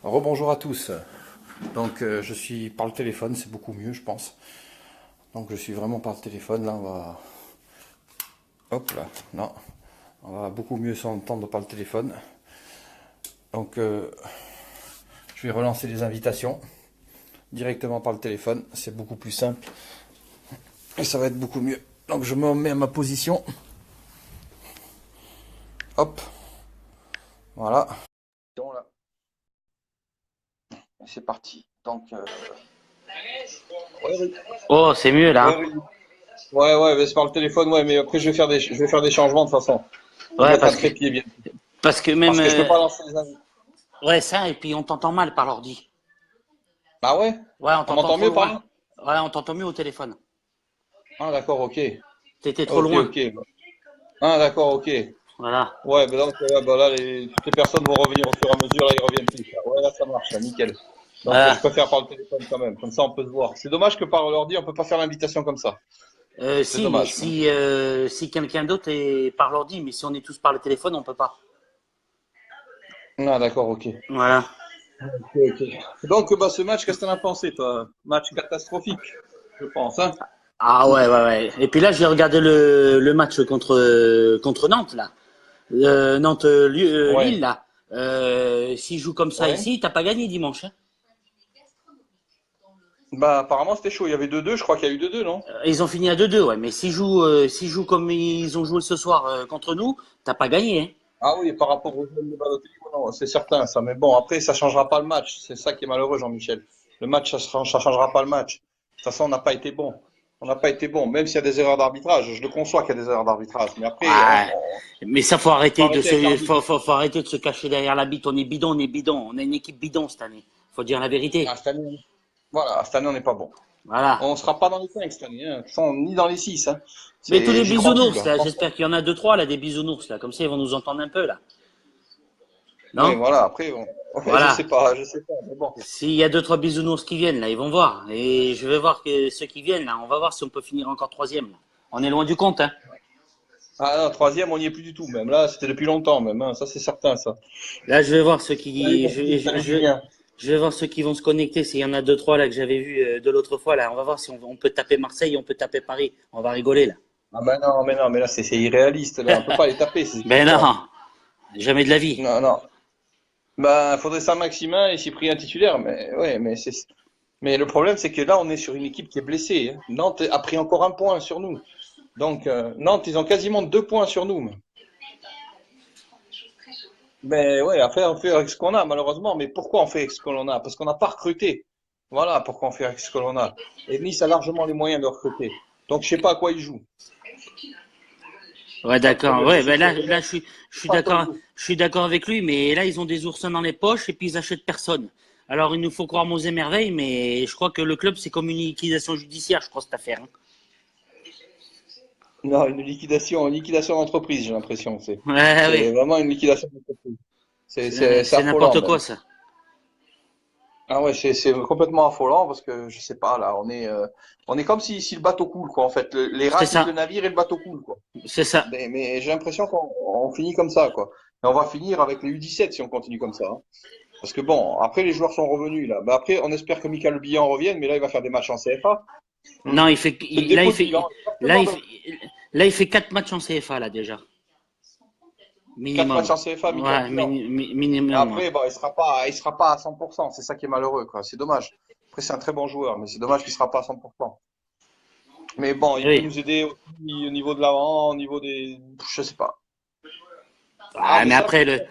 Rebonjour à tous. Donc je suis par le téléphone, c'est beaucoup mieux je pense. Donc je suis vraiment par le téléphone, là on va... Hop là, non. On va beaucoup mieux s'entendre par le téléphone. Donc je vais relancer les invitations directement par le téléphone, c'est beaucoup plus simple. Et ça va être beaucoup mieux. Donc je me mets à ma position. Hop. Voilà. C'est parti. Donc ouais, oui. Oh, c'est mieux là, Ouais, hein. oui. Ouais, mais c'est par le téléphone, ouais, mais après je vais faire des changements de toute façon. Je vais Ouais, mettre un trépied bien. parce que même, Parce que je peux pas lancer les invitations. ouais, ça, et puis on t'entend mal par l'ordi. Ah ouais? Ouais, on On t'entend m'entend trop mieux par loin. là? Ouais, on t'entend mieux au téléphone. Ah d'accord, ok. T'étais trop Ok, loin. ok. Ah d'accord, ok. Voilà. Ouais, ben donc ouais, bah là, toutes les personnes vont revenir au fur et à mesure, là ils reviennent tous. Là. Ouais, là ça marche, là, nickel. Donc je Voilà. préfère par le téléphone quand même, comme ça on peut se voir. C'est dommage que par l'ordi on peut pas faire l'invitation comme ça. C'est Si, mais dommage. si quelqu'un d'autre est par l'ordi, mais si on est tous par le téléphone, on peut pas. Ah d'accord, ok. Voilà. Ok, ok. Donc bah ce match, qu'est-ce que t'en as pensé toi? Match catastrophique, je pense, hein? Ah ouais, ouais, ouais. Et puis là, j'ai regardé le match contre Nantes, là. Nantes-Lille, Ouais, là. S'ils jouent comme ça ouais. ici, t'as pas gagné dimanche, hein. Bah apparemment c'était chaud, il y avait 2-2, je crois qu'il y a eu 2-2, non? Ils ont fini à 2-2, ouais. Mais s'ils jouent comme ils ont joué ce soir contre nous, t'as pas gagné, hein. Ah oui, par rapport au jeu de Balotelli, non, c'est certain ça. Mais bon, après, ça changera pas le match. C'est ça qui est malheureux, Jean-Michel. Le match, ça changera pas le match. De toute façon, on n'a pas été bon. On n'a pas été bon, même s'il y a des erreurs d'arbitrage. Je le conçois qu'il y a des erreurs d'arbitrage. Mais après, Ouais. Mais ça, faut arrêter avec l'arbitre. faut arrêter de se cacher derrière la bite. On est bidon, on est bidon. On a une équipe bidon cette année. Faut dire la Ah, vérité. cette année, voilà, cette année, on n'est pas bon. Voilà. On sera pas dans les 5 cette année, hein. De toute façon, ni dans les 6. Hein. Mais tous les J'y crois plus, bisounours, là. là, Franchement. j'espère qu'il y en a deux, trois, là, des bisounours, là. Comme ça, ils vont nous entendre un peu, là. Oui, Non? voilà, après, ouais, Voilà. je sais pas, mais bon. S'il y a deux, trois bisounours qui viennent, là, ils vont voir. Et je vais voir que ceux qui viennent, là, on va voir si on peut finir encore troisième, là. On est loin du compte, hein. Ah non, troisième, on n'y est plus du tout, même. Là, c'était depuis longtemps, même. Hein. Ça, c'est certain, ça. Là, je vais voir L'année passée, ça allait Julien. je vais voir ceux qui vont se connecter. S'il y en a deux, trois là que j'avais vu de l'autre fois là, on va voir si on peut taper Marseille, on peut taper Paris. On va rigoler là. Ah ben non, mais non, mais là c'est irréaliste là, on peut pas les taper ces Ben équipes-là. non, jamais de la vie. Non, non. Ben faudrait Saint-Maximin et Cyprien titulaire, mais ouais, mais le problème c'est que là on est sur une équipe qui est blessée. Hein. Nantes a pris encore un point sur nous. Donc Nantes ils ont quasiment 2 points sur nous. Mais ouais, après on fait avec ce qu'on a malheureusement. Mais pourquoi on fait avec ce qu'on a? Parce qu'on n'a pas recruté. Voilà pourquoi on fait avec ce que l'on a. Et Nice a largement les moyens de recruter. Donc je sais pas à quoi ils jouent. Ouais, C'est ça le d'accord. problème. Je Ouais, sais ben qu'il y là, a des mecs, je je sais suis pas à quoi ils d'accord, jouent. je suis d'accord avec lui. Mais là, ils ont des oursins dans les poches et puis ils achètent personne. Alors, il nous faut croire aux émerveilles, mais je crois que le club c'est comme une liquidation judiciaire, je crois cette affaire, hein. Non, une liquidation d'entreprise, j'ai l'impression. Ouais, C'est ouais. vraiment une liquidation d'entreprise. C'est C'est affolant n'importe quoi même. ça. Ah ouais, c'est complètement affolant parce que je sais pas là, on est comme si le bateau coule quoi en fait. Les C'est rats quittent le ça, navire et le bateau coule quoi. c'est ça. Mais j'ai l'impression qu'on finit comme ça quoi. Et on va finir avec les U17 si on continue comme ça. Hein. Parce que bon, après les joueurs sont revenus là. Bah après, on espère que Michael Bihan revienne, mais là il va faire des matchs en CFA. Non, C'est le dépôt de bilan. là, Exactement. là, il fait 4 matchs en CFA, là, déjà. 4 matchs Minimum. en CFA, Michael Ouais, Bihan. minimum, ouais. Après, bon, il sera pas à 100%. C'est ça qui est malheureux, quoi. C'est dommage. Après, c'est un très bon joueur, mais c'est dommage qu'il sera pas à 100%. Mais bon, Eh il peut oui. nous aider aussi au niveau de l'avant, au niveau des, je sais pas. Ah, Ah, mais mais ça, après,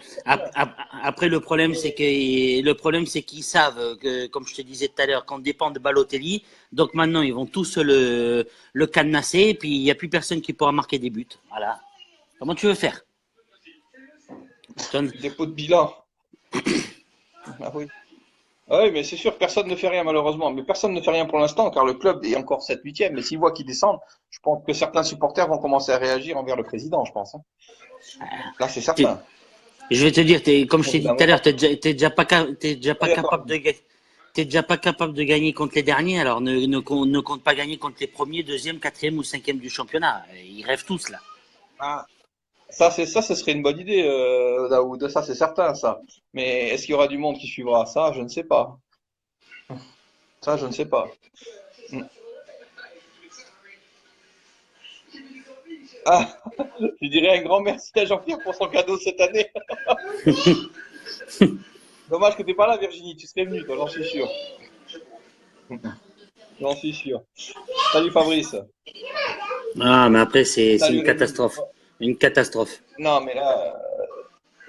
après, le problème, c'est qu'ils savent que, comme je te disais tout à l'heure, qu'on dépend de Balotelli. Donc maintenant, ils vont tous le cadenasser, et puis il n'y a plus personne qui pourra marquer des buts. Voilà. Comment tu veux faire? John. dépôt de bilan. Ah oui. Ah oui, mais c'est sûr, personne ne fait rien malheureusement. Mais personne ne fait rien pour l'instant, car le club est encore 7 8e. Mais s'ils voient qu'ils descendent, je pense que certains supporters vont commencer à réagir envers le président, je pense. Hein. Là, c'est Tu- certain. Je vais te dire, comme je Au t'ai bout dit d'un tout à l'heure, moment, t'es déjà pas il y a pas- capable de gagner. T'es déjà pas capable de gagner contre les derniers, alors ne compte pas gagner contre les premiers, deuxième, quatrième ou cinquième du championnat. Ils rêvent tous là. Ah. Ça, ce serait une bonne idée, Daoud. Ça, c'est certain, ça. Mais est-ce qu'il y aura du monde qui suivra ça? Je ne sais pas. Ça, je ne sais pas. Mm. Ah, je dirais un grand merci à Jean-Pierre pour son cadeau cette année. Dommage que t'es pas là, Virginie. Tu serais venue, toi, j'en suis sûr. J'en suis sûr. Salut Fabrice. Ah, mais après, c'est Salut une Rémi. catastrophe. Une catastrophe. Non, mais là,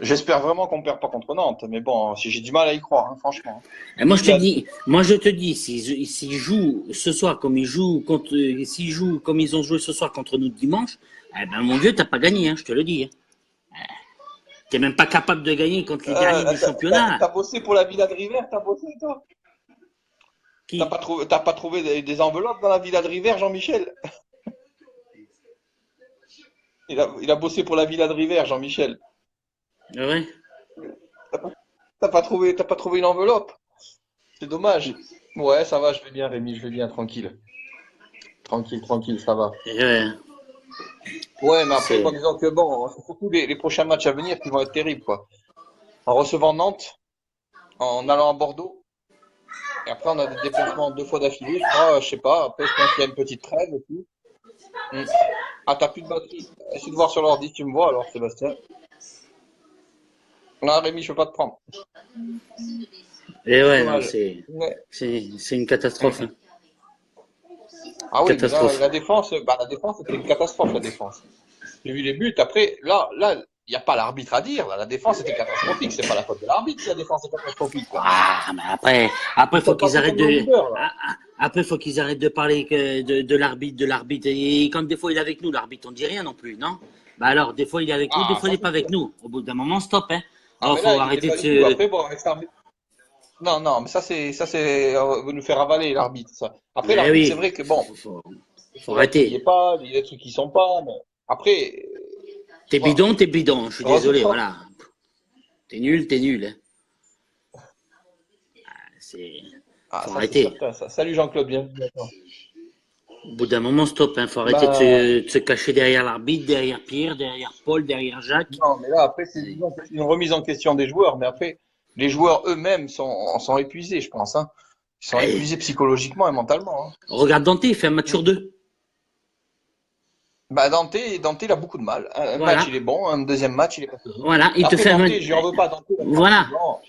j'espère vraiment qu'on perd pas contre Nantes. Mais bon, si j'ai du mal à y croire, hein, franchement. Et moi, je Il te y a- dis, s'ils jouent ce soir comme ils jouent contre, s'ils jouent comme ils ont joué ce soir contre nous dimanche, eh ben, mon Dieu, t'as pas gagné, hein, je te le dis. Hein. T'es même pas capable de gagner contre les derniers du championnat. T'as bossé pour la Villa de River, t'as bossé, toi? Qui? T'as pas trouvé des enveloppes dans la Villa de River, Jean-Michel? Il a bossé pour la Villa de River, Jean-Michel. Ah ouais? T'as pas trouvé une enveloppe? C'est dommage. Ouais, ça va, je vais bien, Rémi, je vais bien, tranquille. Tranquille, tranquille, ça va. Ouais, Ouais, mais après, c'est, bon, disons que bon, c'est surtout les prochains matchs à venir qui vont être terribles, quoi. En recevant Nantes, en allant à Bordeaux, et après on a des déplacements 2 fois d'affilée, je crois, je sais pas. Après, je pense qu'il y a une petite trêve et tout. Hmm. Ah, t'as plus de batterie. Essaye de voir sur l'ordi, tu me vois alors, Sébastien. Non, Rémi, je peux pas te prendre. et C'est ouais, non, dommage. Ouais. c'est une catastrophe, hein. Ah oui, mais là, Catastrophe. la défense, c'était une catastrophe, la défense. J'ai vu les buts. Après, il n'y a pas l'arbitre à dire. Là, la défense était catastrophique. C'est pas la faute de l'arbitre si la défense est catastrophique, là. Ah, mais après, Ils faut sont pas qu'ils tous arrêtent comme nos de, leaders, là. après, faut qu'ils arrêtent de parler de l'arbitre. Et quand des fois il est avec nous, l'arbitre, on dit rien non plus, non? Bah alors, des fois il est avec nous, des Ah, fois il ça n'est pas c'est avec sûr. nous. Au bout d'un moment, stop, hein. Ah, Alors, mais là, faut il était arrêter de pas du tout. se, Après, bon, avec cet arbitre. Non, non, mais veut nous faire avaler l'arbitre, ça. Après, mais l'arbitre, c'est oui, vrai que bon, faut il y a des trucs qui est arrêter. pas, il y a des trucs qui sont pas, mais après, voilà. T'es bidon, je suis désolé, Heureusement. voilà. T'es nul, hein. C'est, Ah, faut ça, c'est arrêter. certain, ça. Salut Jean-Claude, bienvenue. À toi. Au bout d'un moment, stop, hein. Faut arrêter Ben, de se cacher derrière l'arbitre, derrière Pierre, derrière Paul, derrière Jacques. non, mais là, après, c'est disons que c'est une remise en question des joueurs, mais après, les joueurs eux-mêmes sont épuisés, je pense, hein. Ils sont Allez, épuisés psychologiquement et mentalement, hein. regarde Dante, il fait un match sur deux. Bah, Dante, il a beaucoup de mal. Un match, Voilà, il est bon, un deuxième match, il est pas terrible. voilà, il te Après, fait un Dante, match. je lui en veux pas. Dante, il a Voilà. 36 ans.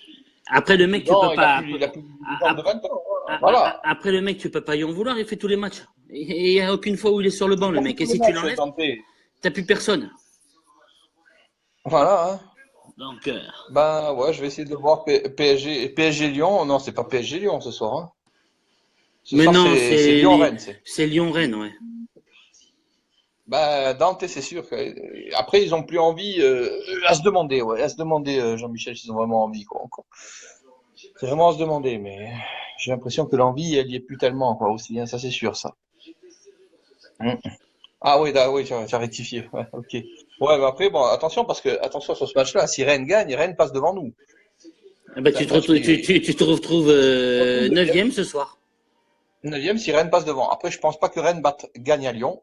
Après le mec, tu peux pas. Il a plus de jambes de 20 ans. Voilà. Après le mec, tu peux pas y en vouloir. Il fait tous les matchs. Et il y a aucune fois où il est sur le banc, Il le a fait mec. Et tous les si tu matchs, l'enlèves, Dante. t'as plus personne. Voilà, hein. Donc, Ben, ouais, je vais essayer de voir PSG Lyon. Non, c'est pas PSG Lyon ce soir, hein. Ce mais soir, non, c'est Lyon-Rennes, c'est. c'est Lyon-Rennes, ouais. Ben, Dante, c'est sûr que, après, ils ont plus envie, à se demander, ouais, à se demander, Jean-Michel, s'ils ont vraiment envie, quoi, encore. C'est vraiment à se demander, mais j'ai l'impression que l'envie, elle y est plus tellement, quoi, aussi, hein, ça c'est sûr, ça. Mm. Ah oui, tu as rectifié, ouais, ok. Ouais, mais après, bon, attention, parce que, attention sur ce match-là, si Rennes gagne, Rennes passe devant nous. Eh ben, C'est un match qui est, tu te retrouves surtout le 9e ce soir. 9e si Rennes passe devant. Après, je pense pas que Rennes gagne à Lyon.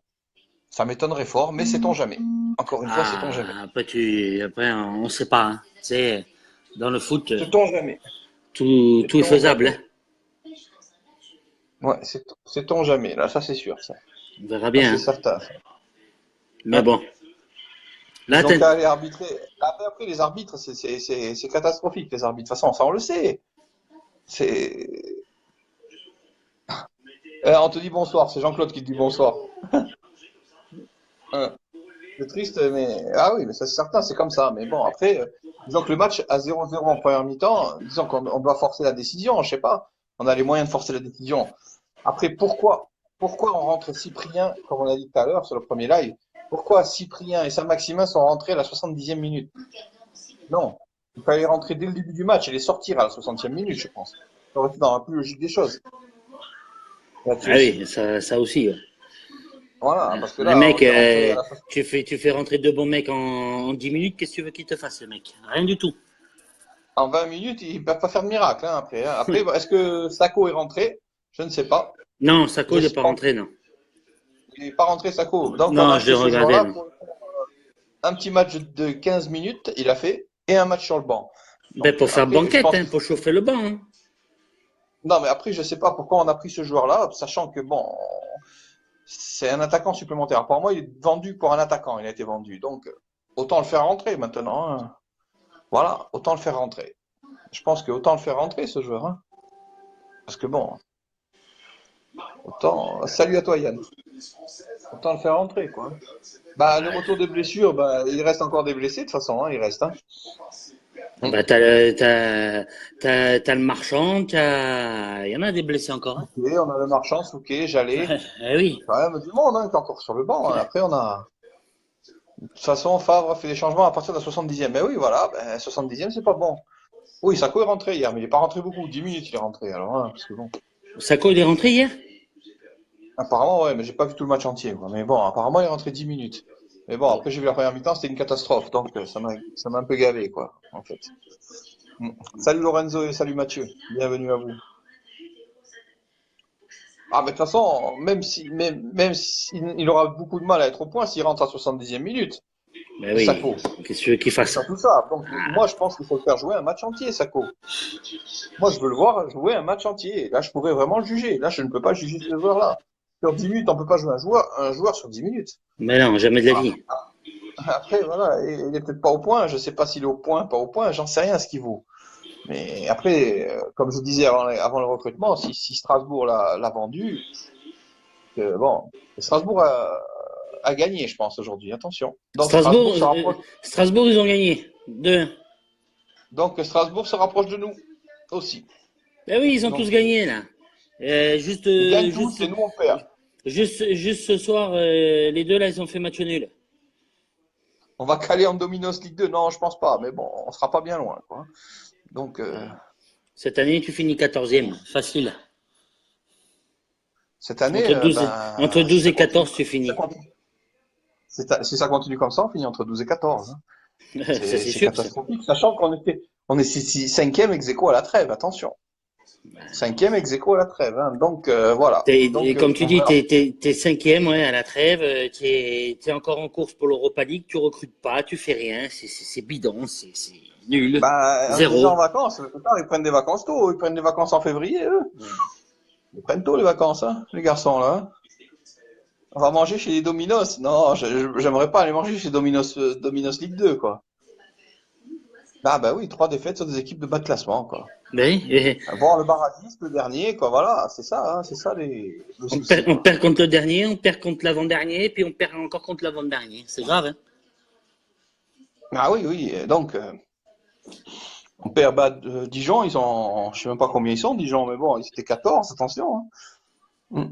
Ça m'étonnerait fort, mais sait-on jamais. Encore une fois, sait-on jamais. Ah, après, on sait pas, hein. Tu sais, dans le foot, Sait-on jamais. tout est Sait-on faisable, hein. jamais. Ouais, sait-on jamais. Là, ça c'est sûr, ça. On verra Ça bien, c'est hein. certain, ça. Mais Ouais. bon. Là, Ils ont qu'à aller arbitrer. Après, les arbitres, c'est catastrophique, les arbitres. De toute façon, ça, on le sait. C'est. On te dit bonsoir, c'est Jean-Claude qui te dit bonsoir. Hein. C'est triste, mais. Ah oui, mais ça c'est certain, c'est comme ça. Mais bon, après, disons que le match à 0-0 en première mi-temps, disons qu'on doit forcer la décision, je sais pas. On a les moyens de forcer la décision. Après, pourquoi on rentre Cyprien, comme on a dit tout à l'heure sur le premier live, pourquoi Cyprien et Saint-Maximin sont rentrés à la 70e minute? Non. Il fallait rentrer dès le début du match et les sortir à la 60e minute, je pense. Ça aurait été dans la plus logique des choses. Là-dessus ah aussi. oui, ça aussi, ouais. Voilà, parce que Le là, on mec, les fait rentrer à la 60e. tu fais rentrer deux bons mecs en 10 minutes, qu'est-ce que tu veux qu'il te fasse, le mec? Rien du tout. En 20 minutes, ils ne peuvent pas faire de miracle, hein, après, hein. Après, est-ce que Sako est rentré? Je ne sais pas. Non, Sako, il n'est pas J'espère rentré, non. qu'il n'est pas rentré, Sako. Donc, on Non, a je l'ai acheté ce regardé, joueur-là non. un petit match de 15 minutes, il a fait, et un match sur le banc. Ben, Donc pour faire après, je banquette, pense hein, qu'il pour faut. chauffer le banc. Hein. Non, mais après, je sais pas pourquoi on a pris ce joueur-là, sachant que bon, c'est un attaquant supplémentaire. Pour moi, il est vendu pour un attaquant, il a été vendu. Donc, autant le faire rentrer maintenant, hein. Voilà, autant le faire rentrer. Je pense que autant le faire rentrer, ce joueur, hein. Parce que bon, autant. Salut à toi, Yann. Autant le faire rentrer, quoi. Bah, le retour de blessure, bah, il reste encore des blessés, de toute façon, hein, il reste, hein. Bah, t'as le marchand, il y en a des blessés encore. Hein. Ok, on a le marchand, Souquet, Jallet. Eh oui. Quand même du monde, hein, qui est encore sur le banc, hein. Après, on a. De toute façon, Favre fait des changements à partir de la 70e. Ben oui, voilà, ben, 70e, c'est pas bon. Oui, Sako est rentré hier, mais il n'est pas rentré beaucoup. 10 minutes, il est rentré. Alors, hein, parce que bon. Sako, il est rentré hier? Apparemment, ouais, mais j'ai pas vu tout le match entier, quoi. Mais bon, apparemment, il est rentré 10 minutes. Mais bon, après, j'ai vu la première mi-temps, c'était une catastrophe. Donc, ça m'a un peu gavé, quoi, en fait. Mm. Salut Lorenzo et salut Mathieu. Bienvenue à vous. Ah, mais de toute façon, même s'il aura beaucoup de mal à être au point s'il rentre à 70e minute, Ben oui. Sako. Qu'est-ce que tu veux qu'il C'est fasse? surtout ça. Donc, moi, je pense qu'il faut le faire jouer un match entier, Sako. Moi, je veux le voir jouer un match entier. Là, je pourrais vraiment le juger. Là, je ne peux pas juger ce joueur-là. Sur 10 minutes, on peut pas jouer un joueur sur 10 minutes. Mais non, jamais de la vie. Après, voilà, il est peut-être pas au point. Je sais pas s'il est au point, pas au point. J'en sais rien ce qu'il vaut. Mais après, comme je disais avant le recrutement, si Strasbourg l'a vendu, bon, Strasbourg a gagné, je pense, aujourd'hui. Attention. Donc, Strasbourg, Strasbourg, ils ont gagné. 2-1. Donc, Strasbourg se rapproche de nous aussi. Ben oui, ils ont Donc, tous gagné, là. Juste, ils gagnent tous et nous, on perd. juste ce soir, les deux, là, ils ont fait match nul. On va caler en Dominos Ligue 2. Non, je pense pas. Mais bon, on sera pas bien loin, quoi. Donc, Cette année, tu finis 14e. Facile. cette année, Entre 12 si et ça continue, 14, tu si ça finis. continue, si ça continue comme ça, on finit entre 12 et 14, hein. Ça, c'est C'est sûr, ça. catastrophique, sachant on est cinquième ex aequo à la trêve, attention. Cinquième ex aequo à la trêve, hein. Donc, voilà. Et Donc, comme tu on dis, verra. t'es cinquième, ouais, à la trêve. T'es encore en course pour l'Europa League. Tu recrutes pas, tu fais rien. C'est bidon, c'est nul. Bah, déjà en Zéro. vacances, le plupart, ils prennent des vacances tôt. Ils prennent des vacances en février, eux. Ils prennent tôt les vacances, hein, les garçons, là, hein. On va manger chez les Dominos. Non, j'aimerais pas aller manger chez Dominos Ligue 2, quoi. Ah, bah oui, 3 défaites sur des équipes de bas de classement, quoi. Ben, Voir le barragiste, le dernier, quoi, voilà, c'est ça, hein, c'est ça le souci, on quoi. perd contre le dernier, on perd contre l'avant-dernier, puis on perd encore contre l'avant-dernier. C'est grave, hein? Ah oui, oui, donc, on perd Dijon, je sais même pas combien ils sont, Dijon, mais bon, ils étaient 14, attention, hein.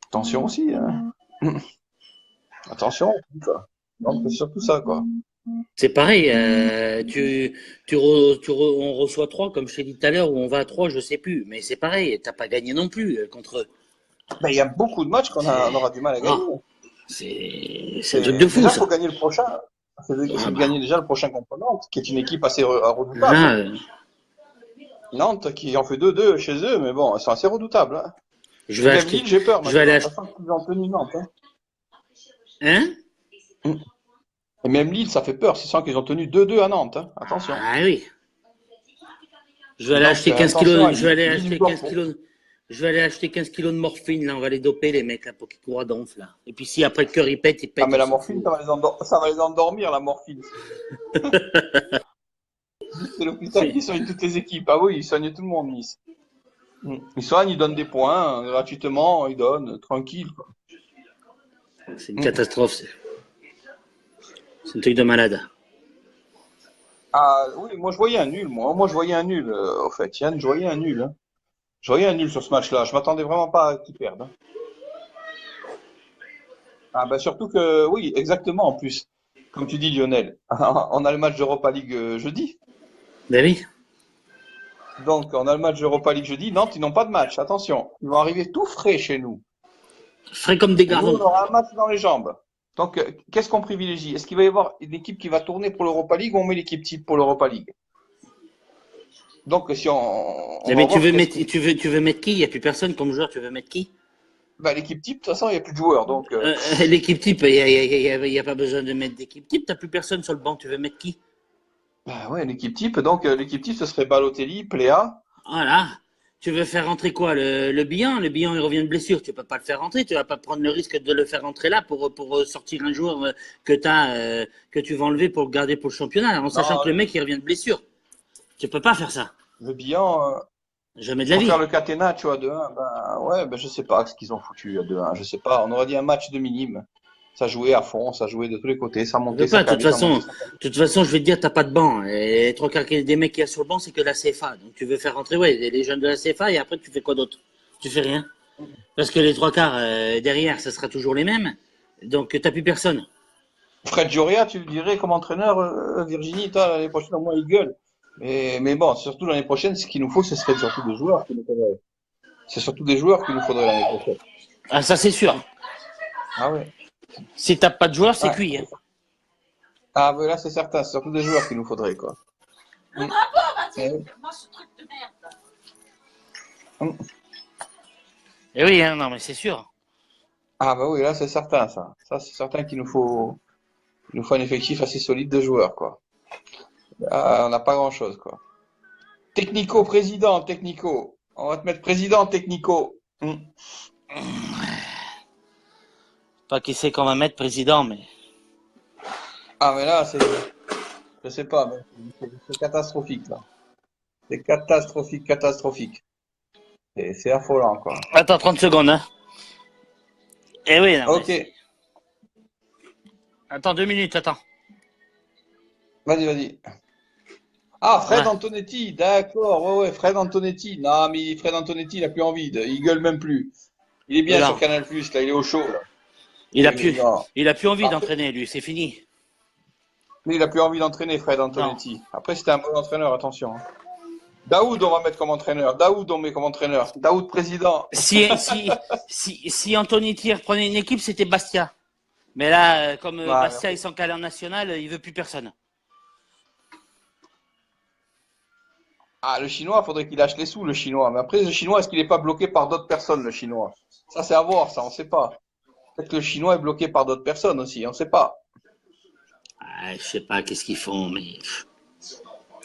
Attention aussi, hein. Attention, quoi. Donc, c'est surtout ça, quoi. C'est pareil. On reçoit 3, comme je t'ai dit tout à l'heure, ou on va à 3, je sais plus. Mais c'est pareil, t'as pas gagné non plus contre eux. Ben, il y a beaucoup de matchs on aura du mal à gagner. Ah, c'est un truc de fou, Déjà, il ça. faut gagner le prochain. C'est Ah de bah, gagner déjà le prochain contre Nantes, qui est une équipe assez redoutable, là, hein. Nantes qui en fait 2-2 chez eux, mais bon, ils sont assez redoutables, hein. je Et vais même acheter. Lille, j'ai peur Je vais aller maintenant. acheter. Ça sent qu'ils ont tenu Nantes, hein. Hein? Et même Lille, ça fait peur. C'est qu'ils ont tenu 2-2 à Nantes, hein. Attention. Ah oui. Je vais aller Donc, acheter 15 attention à kilos. Je vais aller Lille, acheter 15 kilos. Je vais aller acheter 15 kilos de morphine, là. On va les doper, les mecs, là, pour qu'ils courent à donf, là. Et puis si après le cœur, il pète, Ah, mais on la s'en morphine, fout. ça va les endormir, la morphine. C'est l'hôpital qui soigne toutes les équipes. Ah oui, ils soignent tout le monde, Nice. Ils soignent, ils donnent des points, gratuitement, ils donnent, tranquille, quoi. C'est une catastrophe, c'est un truc de malade. Ah oui, moi je voyais un nul, moi. Moi je voyais un nul, au fait, Yann, je voyais un nul, hein. Je voyais un nul sur ce match-là. Je m'attendais vraiment pas à qu'ils perdent, hein. Ah bah surtout que, oui, exactement, en plus. Comme tu dis, Lionel, on a le match d'Europa League jeudi. Ben oui. Donc, on a le match d'Europa League jeudi. Nantes, ils n'ont pas de match. Attention, ils vont arriver tout frais chez nous. Frais comme des Et nous, gardons. on aura un match dans les jambes. Donc, qu'est-ce qu'on privilégie? Est-ce qu'il va y avoir une équipe qui va tourner pour l'Europa League ou on met l'équipe type pour l'Europa League? Donc, si on Mais va tu voir veux mettre, tu veux mettre qui? Il n'y a plus personne comme joueur, tu veux mettre qui? Bah, l'équipe type, de toute façon, il n'y a plus de joueurs. Donc, L'équipe type, il y a pas besoin de mettre d'équipe type. T'as plus personne sur le banc. Tu veux mettre qui? bah ouais, l'équipe type. Donc, l'équipe type, ce serait Balotelli, Pléa. Voilà. Tu veux faire rentrer quoi? Le bilan? Le bilan, il revient de blessure. Tu peux pas le faire rentrer. Tu vas pas prendre le risque de le faire rentrer là pour sortir un joueur que tu vas enlever pour le garder pour le championnat, en sachant que Non, le mec, il revient de blessure. Tu peux pas faire ça. le bilan, Jamais de la pour faire vie. le catenaccio à 2-1, ben ouais, ben je sais pas ce qu'ils ont foutu à 2-1. Je sais pas. On aurait dit un match de minime. Ça jouait à fond, ça jouait de tous les côtés, ça Je montait, veux ça pas. calait, ça montait, ça calait. De toute façon, je vais te dire, t'as pas de banc. Et les trois quarts des mecs qu'il y a sur le banc, c'est que la CFA. Donc, tu veux faire rentrer, ouais, les jeunes de la CFA et après, tu fais quoi d'autre? Tu fais rien. Parce que les trois quarts derrière, ça sera toujours les mêmes. Donc, t'as plus personne. Fred Joria, tu le dirais comme entraîneur, Virginie, toi, l'année prochaine, au moins, il gueule. Mais bon, surtout l'année prochaine, ce qu'il nous faut, ce serait surtout des joueurs qu'il nous faudrait. C'est surtout des joueurs qu'il nous faudrait l'année prochaine. Ah, ça, c'est sûr. Ah ouais. Si t'as pas de joueurs, c'est Ouais. cuit. Hein. Ah, mais là, c'est certain, c'est surtout des joueurs qu'il nous faudrait, quoi. Mm. Eh oui. Mm. Eh oui, hein, non, mais c'est sûr. Ah, bah oui, là, c'est certain, ça. Ça, c'est certain il nous faut un effectif assez solide de joueurs, quoi. Ah, on n'a pas grand-chose, quoi. Technico, président, technico. On va te mettre président, technico. Mm. Pas qui c'est qu'on va mettre président, mais. Ah, mais là, je sais pas, mais c'est catastrophique, là. C'est catastrophique, catastrophique. C'est affolant, quoi. Attends, 30 secondes, hein. Eh oui, non, Ok, mais... Attends, 2 minutes, attends. vas-y, vas-y. Ah, Fred Ouais. Antonetti, d'accord, ouais, Fred Antonetti. Non, mais Fred Antonetti, il a plus envie, il gueule même plus. Il est Mais bien non, sur Canal+, là, il est au chaud, là. il a plus, Non. il a plus envie Après, d'entraîner, lui, c'est fini. lui, il a plus envie d'entraîner, Fred Non. Antonetti. Après, c'était un bon entraîneur, attention, hein. Daoud, on va mettre comme entraîneur. Daoud, on met comme entraîneur. Daoud, président. Si Anthony Thier prenait une équipe, c'était Bastia. Mais là, comme Ouais, Bastia, ils sont calés en national, il veut plus personne. ah, le chinois, faudrait qu'il lâche les sous, le chinois. Mais après, le chinois, est-ce qu'il n'est pas bloqué par d'autres personnes, le chinois? Ça, c'est à voir, ça, on sait pas. Peut-être que le chinois est bloqué par d'autres personnes aussi, on sait pas. Ah, je sais pas qu'est-ce qu'ils font, mais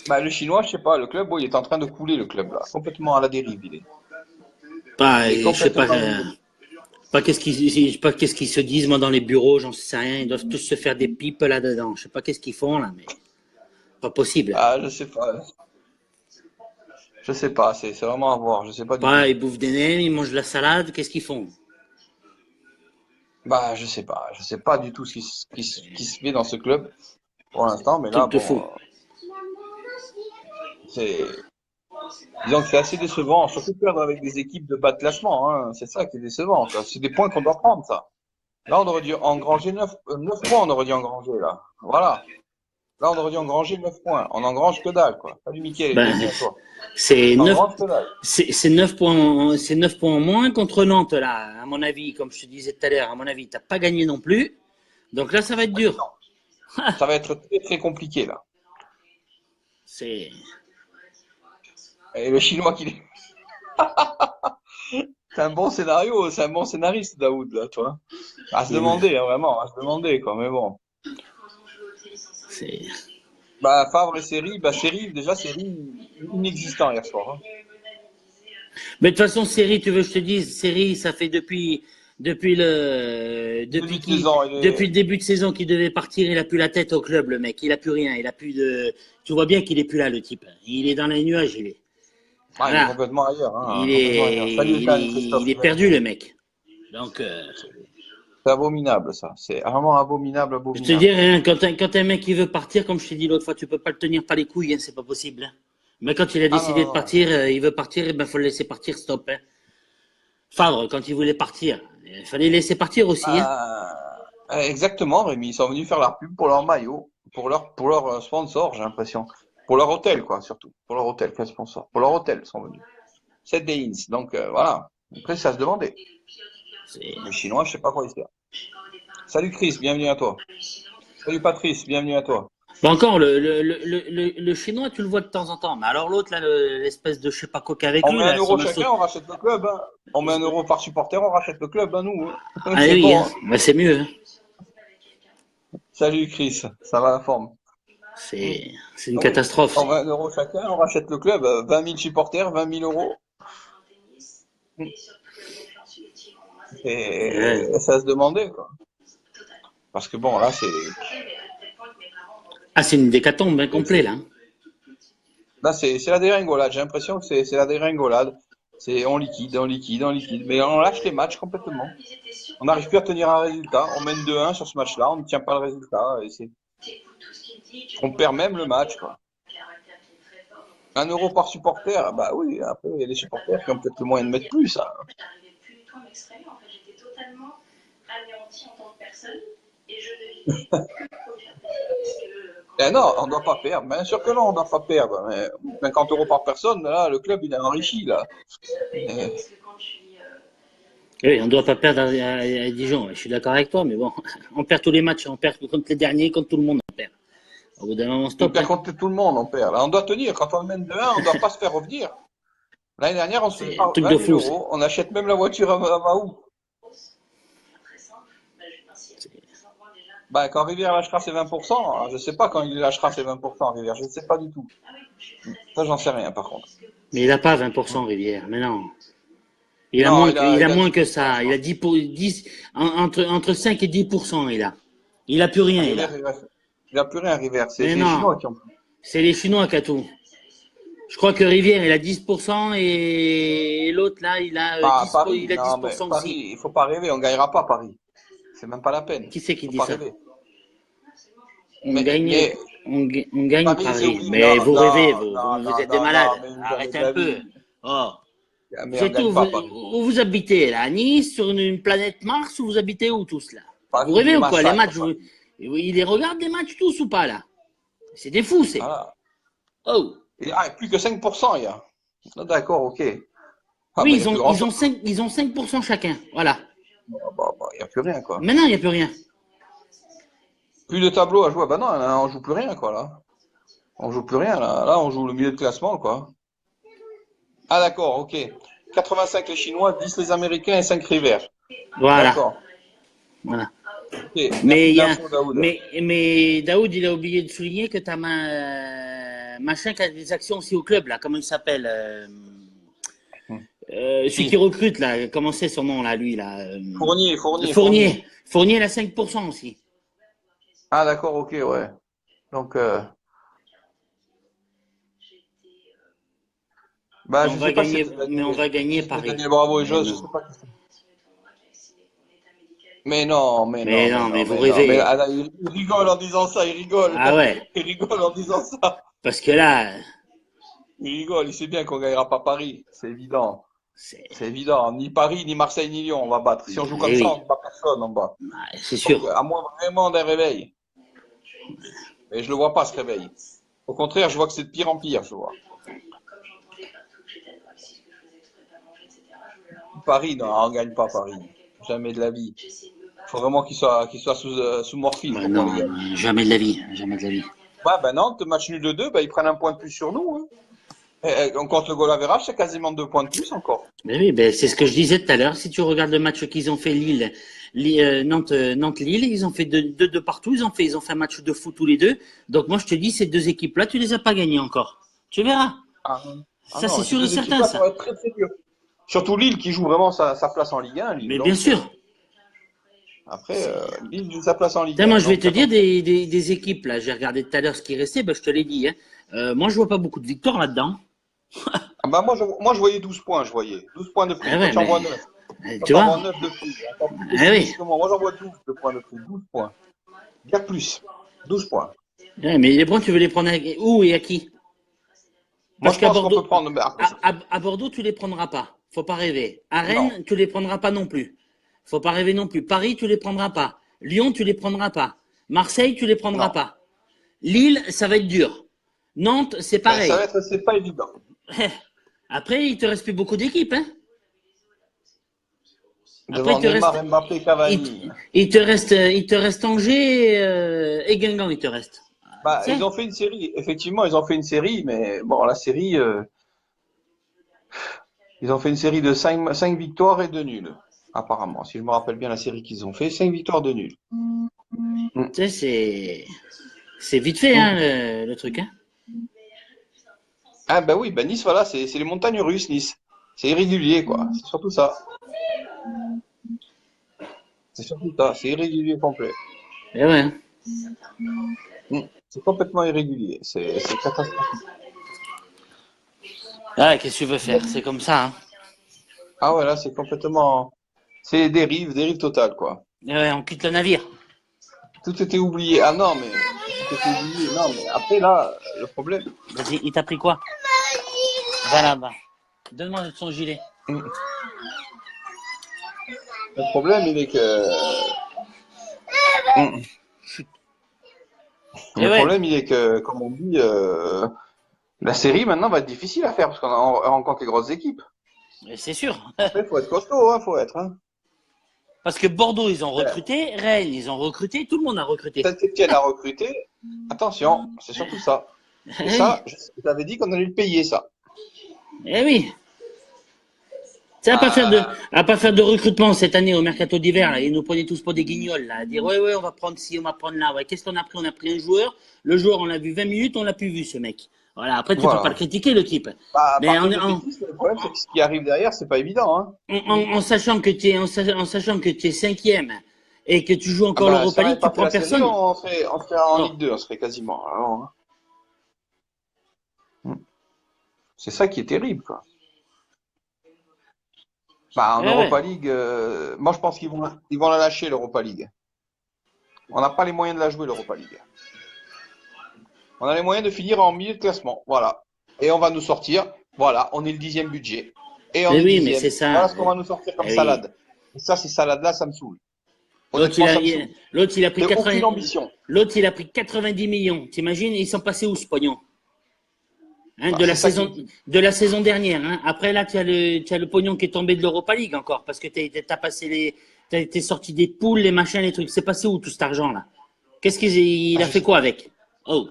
Bah, le chinois, je sais pas, le club, bon, il est en train de couler, le club, là. Complètement à la dérive, il est. pas, Il est je sais pas, complètement à la dérive. pas qu'est-ce qu'ils se disent moi dans les bureaux, j'en sais rien. Ils doivent tous se faire des pipes là-dedans. Je sais pas qu'est-ce qu'ils font là, mais pas possible. Ah, je sais pas. Je sais pas, c'est vraiment à voir, je sais pas du tout. Pas, ils bouffent des nems, ils mangent de la salade. Qu'est-ce qu'ils font? Bah, je sais pas du tout qui se fait dans ce club pour l'instant, mais là, Truc de bon, fou. c'est, disons que c'est assez décevant, surtout perdre avec des équipes de bas de classement, hein. C'est ça qui est décevant, quoi. C'est des points qu'on doit prendre, ça. Là, on aurait dû engranger 9 points, on aurait dû engranger, là. Voilà. Là, on aurait dû engranger 9 points. On engrange que dalle, quoi. Salut, Mickaël, Ben, bienvenue à toi. c'est On 9, engrange que dalle. c'est 9 points, c'est 9 points en moins contre Nantes là. À mon avis, comme je te disais tout à l'heure, à mon avis, t'as pas gagné non plus. Donc là, ça va être dur. Ça va être très, très compliqué, là. C'est, Et le chinois qui, c'est un bon scénario, c'est un bon scénariste, Daoud, là, toi. À se demander, hein, vraiment, à se demander, quoi, mais bon. c'est. Bah, Favre et Seri, bah, Seri inexistant hier soir, hein. Mais de toute façon, série, tu veux que je te dise, série, ça fait depuis Début de saison, depuis le début de saison qu'il devait partir, il a plus la tête au club, le mec. Il a plus rien, il a plus de. Tu vois bien qu'il est plus là, le type. Il est dans les nuages, il est. Ah, il est Voilà. complètement ailleurs, hein, Il complètement ailleurs. est, Salut, il est, Christophe. il est perdu, le mec. Donc, C'est abominable, ça. C'est vraiment abominable, je te abominable. dis rien, quand un mec qui veut partir, comme je t'ai dit l'autre fois, tu peux pas le tenir par les couilles, hein, c'est pas possible. Hein. Mais quand il a Ah, non, décidé de non, non. partir, il veut partir, et ben faut le laisser partir, stop. Hein. Favre, quand il voulait partir, il fallait le laisser partir aussi. Hein. Exactement, Rémi. Ils sont venus faire la pub pour leur maillot, pour leur sponsor, j'ai l'impression. Pour leur hôtel, quoi, surtout. Pour leur hôtel, quel sponsor? Pour leur hôtel, ils sont venus. C'est des Inns. Donc, voilà. Après, ça se demandait. C'est- Les Chinois, je sais pas quoi ils font. Salut Chris, bienvenue à toi. Salut Patrice, bienvenue à toi. Bon, encore, le chinois, tu le vois de temps en temps. Mais alors l'autre, là, l'espèce de je sais pas quoi qu'avec On lui, met un là, euro son assaut. chacun, on rachète le club. Hein. On met un euro par supporter, on rachète le club, hein, nous. Hein. Ah C'est oui, bon. hein. Hein. Bah, c'est mieux. Hein. Salut Chris, ça va la forme. C'est une Ah oui. catastrophe. On met un euro chacun, on rachète le club. 20 000 supporters, 20 000 euros. Ouais. Et ça se demandait, quoi. Parce que bon, là, Ah, c'est une décatombe bien complet, là. Hein. c'est la dégringolade. J'ai l'impression que c'est la dégringolade. C'est on liquide, on liquide, on liquide. Mais on lâche les matchs complètement. On n'arrive plus à tenir un résultat. On mène 2-1 sur ce match-là, on ne tient pas le résultat. On perd même le match, quoi. 1 euro par supporter, bah oui, après, il y a des supporters qui ont peut-être le moyen de mettre plus. Hein. Eh non, on ne doit pas perdre. Bien sûr que non, on ne doit pas perdre. Mais 50 euros par personne, là, le club, il est enrichi, là. Et- Oui, on ne doit pas perdre à Dijon. Je suis d'accord avec toi, mais bon, on perd tous les matchs. On perd contre les derniers, contre tout le monde, on perd. Au bout d'un moment, On stop. perd Hein. contre tout le monde, on perd. Là, on doit tenir. Quand on mène 2-1, on ne doit pas se faire revenir. L'année dernière, on se faisait C'est un pas truc 20 de 000 fou. euros. On achète même la voiture à Mahou. Bah, quand Rivière lâchera ses 20%, je ne sais pas quand il lâchera ses 20%, Rivière. Je ne sais pas du tout. Ça, j'en sais rien, par contre. Mais il n'a pas 20% Rivière. Mais non. Il a Non, moins, il a il a moins que 10%, je ça. Il a crois. 10 entre 5 et 10%, il a. Il a plus rien, il a. Rivière, il n'a plus rien, Rivière. C'est Mais les non. Chinois qui ont plus. C'est les Chinois qui a tout. Je crois que Rivière, il a 10% et l'autre, là, il a Ah, 10, Paris, il a non, mais 10% Paris, aussi. il faut pas rêver. On gagnera pas Paris. C'est même pas la peine. Qui c'est Il qui faut dit pas ça? rêver. On Mais, gagne, mais on gagne Paris, c'est Paris. oublié. Mais Non, vous rêvez, non, vous, non, vous non, êtes des non, non, malades. mais jamais Arrêtez de un la peu. vie. Oh. Mais Vous on êtes gagne où? pas Paris. Où vous habitez, là? À Nice, sur une planète Mars, ou vous habitez où tous, là? Vous Paris, il rêvez nous ou quoi? Les massacre, matchs, Paris. ils les regardent les matchs tous ou pas, là? C'est des fous, c'est. Voilà. Oh. Plus que 5%, il y a. Ah, d'accord, ok. Ah, Oui, ben, il n'y a plus grand-chose. ils ont 5% chacun. Voilà. Il n'y a plus rien, quoi. Maintenant, il n'y a plus rien. Plus de tableaux à jouer. Bah non, là, on joue plus rien, quoi, là. On joue plus rien, là. Là, on joue le milieu de classement, quoi. Ah, d'accord, ok. 85 les Chinois, 10 les Américains et 5 River. Voilà. D'accord. Voilà. Ok, Mais, merci il de y a, l'info, Daoud. mais Daoud, il a oublié de souligner que tu as machin qui a des actions aussi au club, là. Comment il s'appelle celui qui Qui? recrute, là. Comment c'est son nom, là, lui, là Fournier. Fournier. Fournier, il a 5% aussi. Ah, d'accord, ok, ouais. Donc, bah, je sais pas si c'était Mais on Daniel, va gagner si c'était Paris. Daniel Bravo et Mais Jos, je non. sais pas qui c'est. Mais non, mais non, Mais mais non, mais non, vous mais non. Mais rêvez. là, il rigole en disant ça, il rigole. Ah ouais. Il rigole en disant ça. Parce que là, Il rigole, il sait bien qu'on gagnera pas Paris. C'est évident. c'est. C'est évident. Ni Paris, ni Marseille, ni Lyon, on va battre. Si on joue comme Eh ça, oui. on ne bat personne en bas. C'est Donc, sûr. à moins vraiment d'un réveil. Mais je le vois pas, ce réveil. Au contraire, je vois que c'est de pire en pire, je vois. Paris, non, on gagne pas Paris. Jamais de la vie. Il faut vraiment qu'il soit sous morphine Bah pour qu'on non, les gagne. jamais de la vie. Jamais de la vie. Ouais, ben Nantes, match nul de 2, ben, ils prennent un point de plus sur nous. Hein. On compte le goal average, c'est quasiment 2 points de plus encore. Mais oui, ben, c'est ce que je disais tout à l'heure. Si tu regardes le match qu'ils ont fait Nantes-Lille, ils ont fait deux partout. Ils ont fait un match de fou tous les deux. Donc moi, je te dis, ces deux équipes-là, tu les as pas gagnées encore. Tu verras. Ah, Ça, c'est non, ces sûr et deux certain, équipes-là, ça ça. va être très très dur. Surtout Lille qui joue vraiment sa place en Ligue 1, Lille. Mais bien Donc, sûr. après, Lille joue sa place en Ligue Tiens, 1. moi, je vais Donc, te dire attention. des équipes, là. J'ai regardé tout à l'heure ce qui restait. Ben, je te l'ai dit. Hein. Moi, je vois pas beaucoup de victoires là-dedans. Ah, bah, moi, je voyais 12 points, je voyais. 12 points de prix. Ah Toi, ouais, tu en mais vois 9. Toi, tu tu en vois. vois 9 de prix. Encore plus Ah oui. pessimiste que moi. Moi, j'en vois 12 de points de prix. 12 points. Bien plus. 12 points. Ouais, mais les points, tu veux les prendre où et à qui? Moi, Parce je qu'à pense qu'on peut Bordeaux, prendre. Mais après, à Bordeaux, tu les prendras pas. Faut pas rêver. À non. Rennes, tu les prendras pas non plus. Faut pas rêver non plus. Paris, tu les prendras pas. Lyon, tu les prendras pas. Marseille, tu les prendras Non. pas. Lille, ça va être dur. Nantes, c'est Ben, ça va pareil. être, c'est pas évident. Après, il te reste plus beaucoup d'équipes, hein. Après, Devant Neymar, Mbappé, Cavani. il te reste Angers et Guingamp, il te reste. Bah, Tu sais. ils ont fait une série. Effectivement, ils ont fait une série, mais bon, la série, ils ont fait une série de 5 victoires et 2 nuls, apparemment. Si je me rappelle bien la série qu'ils ont fait, 5 victoires, 2 nuls. Mm. Tu sais, c'est vite fait, hein, Mm. le truc, hein. Ah bah oui, bah Nice, voilà, c'est les montagnes russes, Nice. C'est irrégulier, quoi. C'est surtout ça. C'est surtout ça. C'est irrégulier complet. Et ouais. Mm. C'est complètement irrégulier. C'est catastrophique. Ah, qu'est-ce que tu veux faire? C'est comme ça, hein. Ah ouais, là, c'est complètement... C'est dérive totale, quoi. Et ouais, on quitte le navire. Tout était oublié. Ah non, mais tout était oublié. Non, mais après, là, le problème... Vas-y, il t'a pris quoi? Va là-bas. Donne-moi son gilet. Mm. Le problème, il est que... Mm. Et Le ouais, problème, il est que, comme on dit, la série, maintenant, va être difficile à faire, parce qu'on rencontre les grosses équipes. c'est sûr. Après, faut être costaud, hein, faut être, hein. Parce que Bordeaux, ils ont Voilà. recruté, Rennes, ils ont recruté, tout le monde a recruté. Saint-Étienne a recruté. Attention, c'est surtout ça. Et Eh oui, ça, je t'avais dit qu'on allait le payer, ça. eh oui. Ça, Ah, à pas faire de recrutement cette année au mercato d'hiver, là. Ils nous prenaient tous pour des guignols, là. À dire, ouais, ouais, on va prendre ci, on va prendre là. Ouais, qu'est-ce qu'on a pris? On a pris un joueur. Le joueur, on l'a vu 20 minutes, on l'a plus vu, ce mec. Voilà. Après, tu peux pas le voilà. critiquer, le type. Bah, Mais parler de défaitisme, le problème, c'est que ce qui arrive derrière, c'est pas évident, hein. en sachant que en sachant que tu es cinquième et que tu joues Ah encore bah, si l'Europa on n'avait League, tu pas fait prends la série, personne. on serait en Oh. Ligue 2, on serait quasiment. Alors, hein. C'est ça qui est terrible, quoi. Bah, en Eh ouais. Europa League, moi, je pense qu'ils vont la lâcher, l'Europa League. On n'a pas les moyens de la jouer, l'Europa League. On a les moyens de finir en milieu de classement. Voilà. Et on va nous sortir. Voilà, on est le 10e budget. Et on Mais est oui, mais 10e. c'est ça. Voilà ce qu'on va nous sortir comme Eh oui. salade. Et ça, ces salades-là, ça me saoule. L'autre, Honnêtement, ça me saoule. l'autre, il a pris C'est aucune 80, ambition. l'autre, il a pris 90 millions. T'imagines, ils sont passés où, ce pognon? Hein, Bah, c'est ça qui me saoule. de la saison dernière. Hein. Après, là, tu as le pognon qui est tombé de l'Europa League encore, parce que t'as passé t'as été sorti des poules, les machins, les trucs. C'est passé où tout cet argent-là? Qu'est-ce il Ah, a je fait sais, quoi avec? Oh.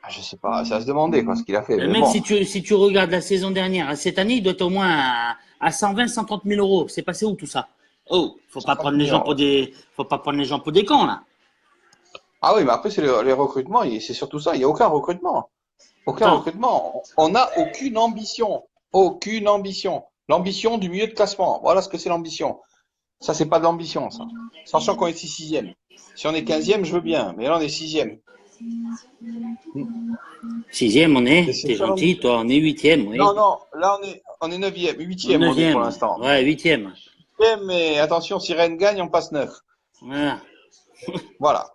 je sais pas. C'est à se demander, quoi, ce qu'il a fait. Mais Même bon. si tu regardes la saison dernière, cette année, il doit être au moins à 120, 130 000 euros. C'est passé où tout ça? Oh, faut pas 130 prendre les gens millions, pour ouais. faut pas prendre les gens pour des cons, là. Ah oui, mais après, c'est les recrutements. C'est surtout ça. Il n'y a aucun recrutement. Aucun Attends. recrutement. On n'a aucune ambition. Aucune ambition. L'ambition du milieu de classement. Voilà ce que c'est l'ambition. Ça, c'est pas de l'ambition, ça. Sachant qu'on est 6e. Si on est 15e, je veux bien. Mais là, on est 6e. Sixième, C'est t'es ça gentil, l'ambition. toi, on est huitième, Non, oui. non. Là, on est 9e. 8e, on est pour Neuvième, l'instant. ouais, huitième. Mais attention, si Rennes gagne, on passe 9. Voilà. Voilà.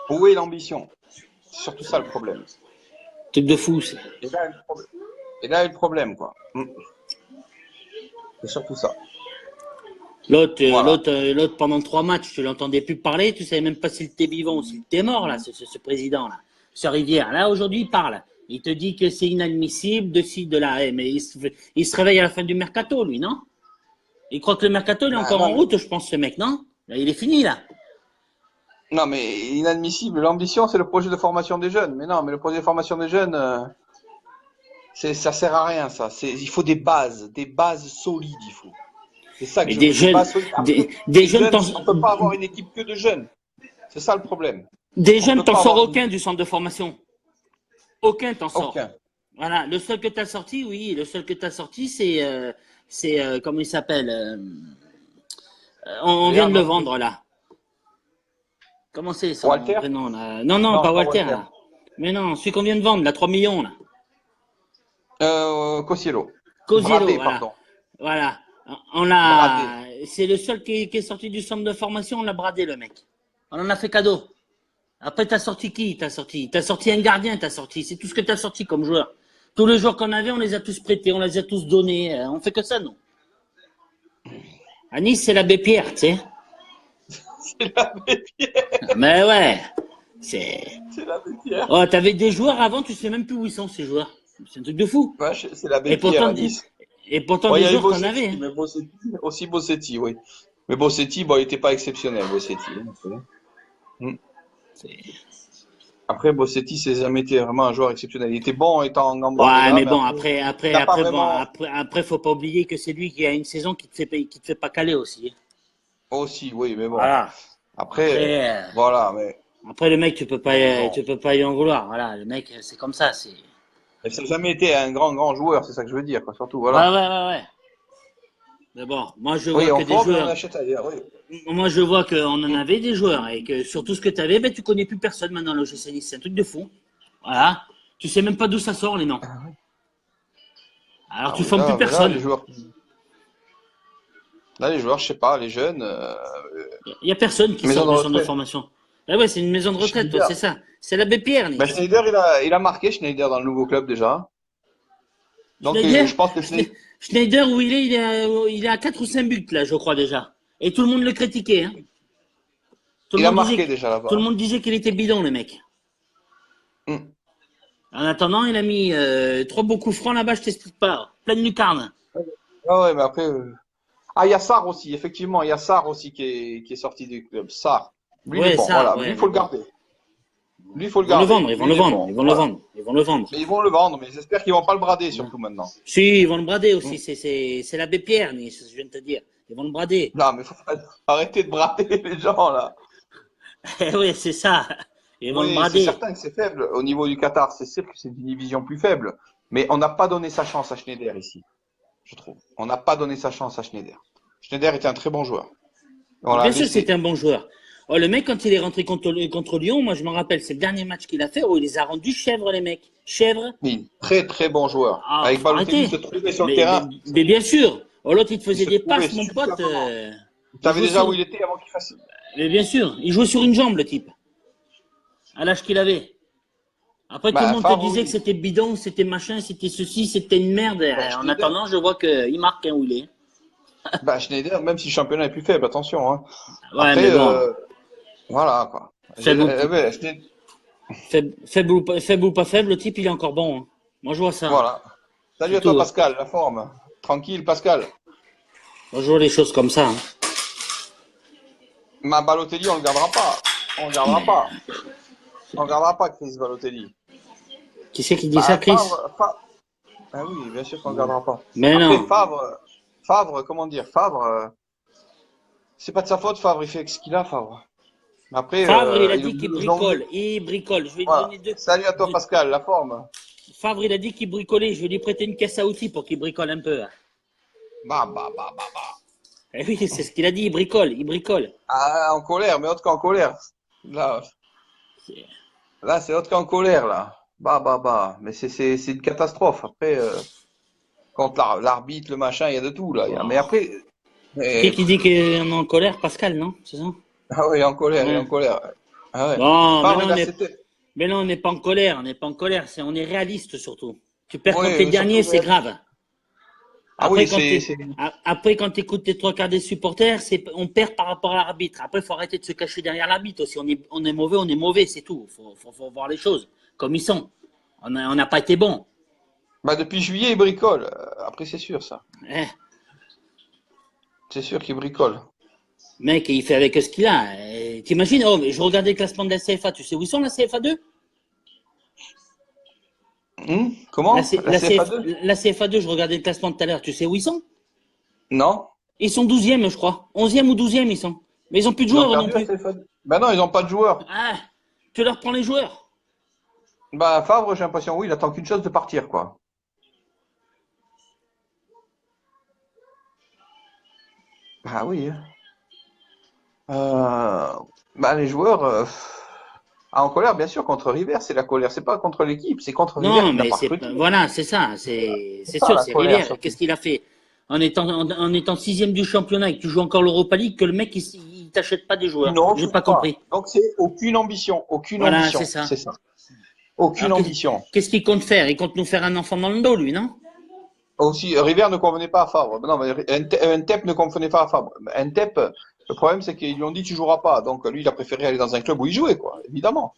Où est l'ambition? C'est surtout ça le problème. Truc de fou, c'est. Et là, est le problème. Et là est le problème, quoi. C'est surtout ça. Voilà. L'autre, pendant 3 matchs, tu l'entendais plus parler, tu savais même pas s'il était vivant ou s'il était mort, là, ce président-là. Ce Rivière. Là, aujourd'hui, il parle. Il te dit que c'est inadmissible, de ci, de là. Mais il se réveille à la fin du mercato, lui, non? Il croit que le mercato, il est Bah, encore non, en route, je pense, ce mec, non? Là, il est fini, là. non, mais inadmissible. L'ambition, c'est le projet de formation des jeunes. Mais non, mais le projet de formation des jeunes, ça sert à rien, ça. Il faut des bases solides, il faut. C'est ça que Mais je veux, des bases solides. Après, des les jeunes, jeunes, on peut pas avoir une équipe que de jeunes. C'est ça le problème. des On jeunes, peut t'en pas sors avoir aucun du centre de formation. Aucun t'en sort. aucun. Voilà, le seul que tu as sorti, oui, le seul que tu as sorti, comment il s'appelle on vient de le Léandre, vendre là. Comment c'est son Walter? prénom là? Non, non, Non, pas pas Walter Walter. là. Mais non, celui qu'on vient de vendre, là, 3 millions là. Cossiello. Cosiello, Bradé, voilà. pardon. Voilà. On Bradé. c'est le seul qui est sorti du centre de formation, on l'a bradé le mec. On en a fait cadeau. Après, t'as sorti qui? T'as sorti un gardien, c'est tout ce que t'as sorti comme joueur. Tous les joueurs qu'on avait, on les a tous prêtés, on les a tous donnés. On fait que ça, nous. À Nice, c'est l'abbé Pierre, tu sais. C'est l'abbé Pierre. Mais ouais, c'est. C'est l'abbé Pierre. Oh, t'avais des joueurs avant, tu sais même plus où ils sont, ces joueurs. C'est un truc de fou. Ouais, c'est l'abbé Et Pierre pourtant, à Nice. et pourtant Bon, il y des avait joueurs qu'on avait. Bossetti, mais Bossetti, aussi Bossetti, oui. Mais Bossetti, bon, il n'était pas exceptionnel, Bossetti. Hein. C'est- Après, Bossetti, c'est jamais été vraiment un joueur exceptionnel. Il était bon étant en Ouais, Gambardella, mais mais bon, après, il n'a pas vraiment faut pas oublier que c'est lui qui a une saison qui te fait pas caler aussi. aussi, oui, mais bon. Voilà. Après, Après, voilà, mais le mec, bon. tu peux pas lui en vouloir. Voilà, le mec, c'est comme ça. C'est. Mais ça n'a jamais été un grand joueur, c'est ça que je veux dire, quoi, surtout, Ouais, voilà. ouais, ouais, ouais. Mais bon, moi, je vois Oui, que on des forme et on joueurs. achète ailleurs, oui. Moi, je vois qu'on en Mm. avait des joueurs et que sur tout ce que tu avais, ben, tu connais plus personne maintenant, le GC Nice. C'est un truc de fou. Voilà. Tu sais même pas d'où ça sort, les noms. Alors, Ah tu oui, formes plus là, mais là, personne. les joueurs, je sais pas, les jeunes, Il y a personne qui maison sort de du centre de retraite. formation. Ah ouais, c'est une maison de retraite, toi, Schneider. c'est ça. C'est l'abbé Pierre, Ben, Nice. Schneider, il a marqué Schneider dans le nouveau club déjà. Donc, Schneider, je pense que Schneider, Schneider, où il est à 4 ou 5 buts, là, je crois déjà. Et tout le monde le critiquait, hein. Tout le il a monde disait, marqué déjà tout le là-bas. monde disait qu'il était bidon, le mec. Mm. En attendant, il a mis 3 beaux coups francs là-bas, je t'explique pas. Pleine lucarne. Ah ouais, mais après. Ah, il y a Sarr aussi, effectivement, il y a Sarr aussi qui est sorti du club. Sarr. Lui, il est Ouais, bon, ça, voilà. Lui, ouais, il faut mais le bon. garder. Lui, il faut Ils le vont le garder. vendre, ils vont Lui, le il est vendre, bon. ils vont le Voilà. vendre, ils vont le vendre. Mais ils vont le vendre, mais j'espère qu'ils vont pas le brader, Ouais. surtout maintenant. Si, ils vont le brader Mm. aussi, c'est l'abbé Pierre, Nice, je viens de te dire. Ils vont le brader. Non, mais faut arrêter de brader les gens, là. Eh oui, c'est ça. Ils vont le Oui, c'est brader. certain que c'est faible. Au niveau du Qatar, c'est sûr que c'est une division plus faible. Mais on n'a pas donné sa chance à Schneider ici, je trouve. On n'a pas donné sa chance à Schneider. Schneider était un très bon joueur. On l'a Bien sûr, c'était laissé. un bon joueur. Oh, le mec, quand il est rentré contre Lyon, moi, je me rappelle, c'est le dernier match qu'il a fait où il les a rendus chèvres, les mecs. Chèvres. Mais très très bon joueur. Ah, Avec faut Balotelli, il se arrêter. trouvait sur le terrain. Mais bien sûr. Oh, l'autre, il te Il faisait se des trouvait passes, mon pote. superbement. Il Il savait jouait déjà sur. où il était avant qu'il fasse. Mais bien sûr, il jouait sur une jambe, le type, à l'âge qu'il avait. Après, tout le Bah, monde te Favre, disait que oui. c'était bidon, c'était machin, c'était ceci, c'était une merde. Bah, En Schneider. attendant, je vois qu'il marque hein, où il est. Bah, Schneider, même si le championnat est plus faible, attention. Hein. Ouais, Après, mais bon, voilà quoi. faible ou, Ouais, Schneider, faible ou pas faible, le type, il est encore bon, hein. Moi, je vois ça, hein. voilà. Salut C'est à toi, tout, hein. Pascal, la forme. Tranquille, Pascal. Moi, je vois les choses comme ça, hein. Ma Balotelli, on le gardera pas. On le gardera pas. On le gardera pas, Chris Balotelli. Qui c'est qui dit ça, Bah, Chris? Ah oui, bien sûr qu'on le gardera pas. Mais Après, non. Favre, comment dire, Favre, c'est pas de sa faute, Favre, il fait ce qu'il a, Favre. Mais après, Favre, il a il dit oublie qu'il le jongle. bricole. Il bricole. Je vais lui Voilà. donner Salut à toi, deux- Pascal, la forme. Favre, il a dit qu'il bricolait. Je vais lui prêter une caisse à outils pour qu'il bricole un peu, hein. Bah. Eh oui, c'est ce qu'il a dit. Il bricole. Il bricole. Ah, en colère, mais autre qu'en colère. Là, C'est- là, c'est autre qu'en colère, là. Bah. Mais c'est une catastrophe. Après, contre l'arbitre, le machin, il y a de tout, là. Mais Oh. après, Qui dit qu'il est en colère? Pascal, non? C'est ça? ah oui, en colère, il est Ouais. en colère. Ah ouais. Bon, Favre, il a c'était. mais non, on n'est pas en colère. On n'est pas en colère. On est réaliste surtout. Tu perds Oui, contre les mais derniers, surtout, c'est grave. ah Après, oui, c'est. après, quand tu écoutes tes trois quarts des supporters, on perd par rapport à l'arbitre. Après, il faut arrêter de se cacher derrière l'arbitre aussi. On est mauvais, c'est tout. Faut voir les choses comme ils sont. On n'a pas été bon. Bah, depuis juillet, il bricole. Après, c'est sûr, ça. Eh, C'est sûr qu'il bricole. mec, il fait avec ce qu'il a. T'imagines, oh, mais je regardais le classement de la CFA. Tu sais où ils sont, la CFA 2? Comment? La CFA2? La CFA 2, je regardais le classement tout à l'heure. Tu sais où ils sont? Non? Ils sont 12e, je crois. 11e ou 12e, ils sont. Mais ils ont plus de Ils ont joueurs non perdu la plus. CFA2? Bah non, ils n'ont pas de joueurs. Ah, tu leur prends les joueurs. Bah, Favre, j'ai l'impression, oui, il attend qu'une chose de partir, quoi. Ah oui. Hein. Bah, les joueurs, en colère, bien sûr, contre River, c'est la colère. C'est pas contre l'équipe, c'est contre River Non, qui n'a mais pas recruté. voilà, c'est ça. C'est Ça, sûr, la c'est colère, Rivière. surtout. Qu'est-ce qu'il a fait? En étant sixième du championnat et que tu joues encore l'Europa League, que le mec, il t'achète pas des joueurs. Non, J'ai surtout pas pas. compris. Donc, c'est aucune ambition. Aucune Voilà, ambition. c'est ça. C'est ça. Aucune Alors, ambition. qu'est-ce qu'il compte faire? Il compte nous faire un enfant dans le dos, lui, non? Aussi, River ne convenait pas à Favre. Non, mais Ntep ne convenait pas à Favre. Ntep, le problème, c'est qu'ils lui ont dit tu joueras pas. Donc, lui, il a préféré aller dans un club où il jouait, quoi. Évidemment.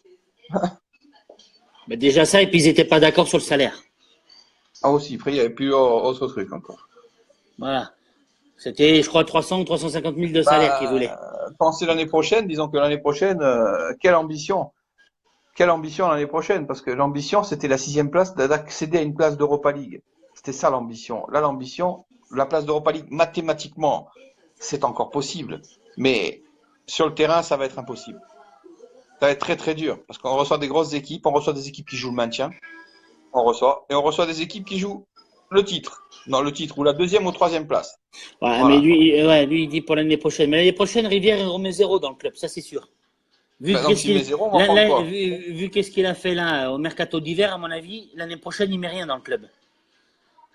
Mais déjà ça, et puis ils étaient pas d'accord sur le salaire. Ah, aussi. Après, il y avait plus autre truc encore. Voilà. C'était, je crois, 300 ou 350 000 de salaire qu'ils voulaient. Penser l'année prochaine, disons que l'année prochaine, quelle ambition. quelle ambition l'année prochaine? Parce que l'ambition, c'était la 6e place, d'accéder à une place d'Europa League. C'était ça l'ambition. Là, l'ambition, la place d'Europa League, mathématiquement, c'est encore possible. Mais sur le terrain, ça va être impossible. Ça va être très très dur. Parce qu'on reçoit des grosses équipes, on reçoit des équipes qui jouent le maintien. Et on reçoit des équipes qui jouent le titre. Non, le titre, ou la 2e ou 3e place. Ouais, Voilà. mais lui, il dit pour l'année prochaine. Mais l'année prochaine, Rivière, il remet 0 dans le club, ça c'est sûr. Vu Bah, donc, qu'est-ce s'il met qu'il 0, on va prendre quoi? vu qu'est-ce qu'il a fait là au mercato d'hiver, à mon avis, l'année prochaine, il met rien dans le club.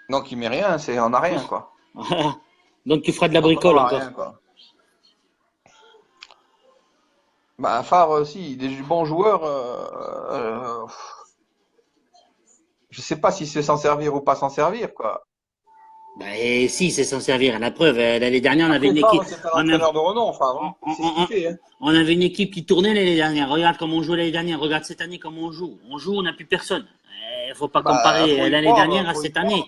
Donc, il met rien, on n'a rien, quoi. Voilà. Donc tu feras de la Donc, bricole on n'a encore. rien, quoi. Bah, Favre, si, des bons joueurs, je sais pas si c'est s'en servir ou pas s'en servir, quoi. Bah, et si, c'est s'en servir. La preuve, l'année dernière, on avait Après, une équipe. Favre, c'est un On, a- entraîneur de renom, Favre, hein. on- C'est ce qu'il fait, hein. on avait une équipe qui tournait l'année dernière. Regarde comment on jouait l'année dernière. Regarde cette année comment on joue. On joue, on n'a plus personne. Il faut pas Bah, comparer faut y l'année croire, dernière à faut y cette croire. année.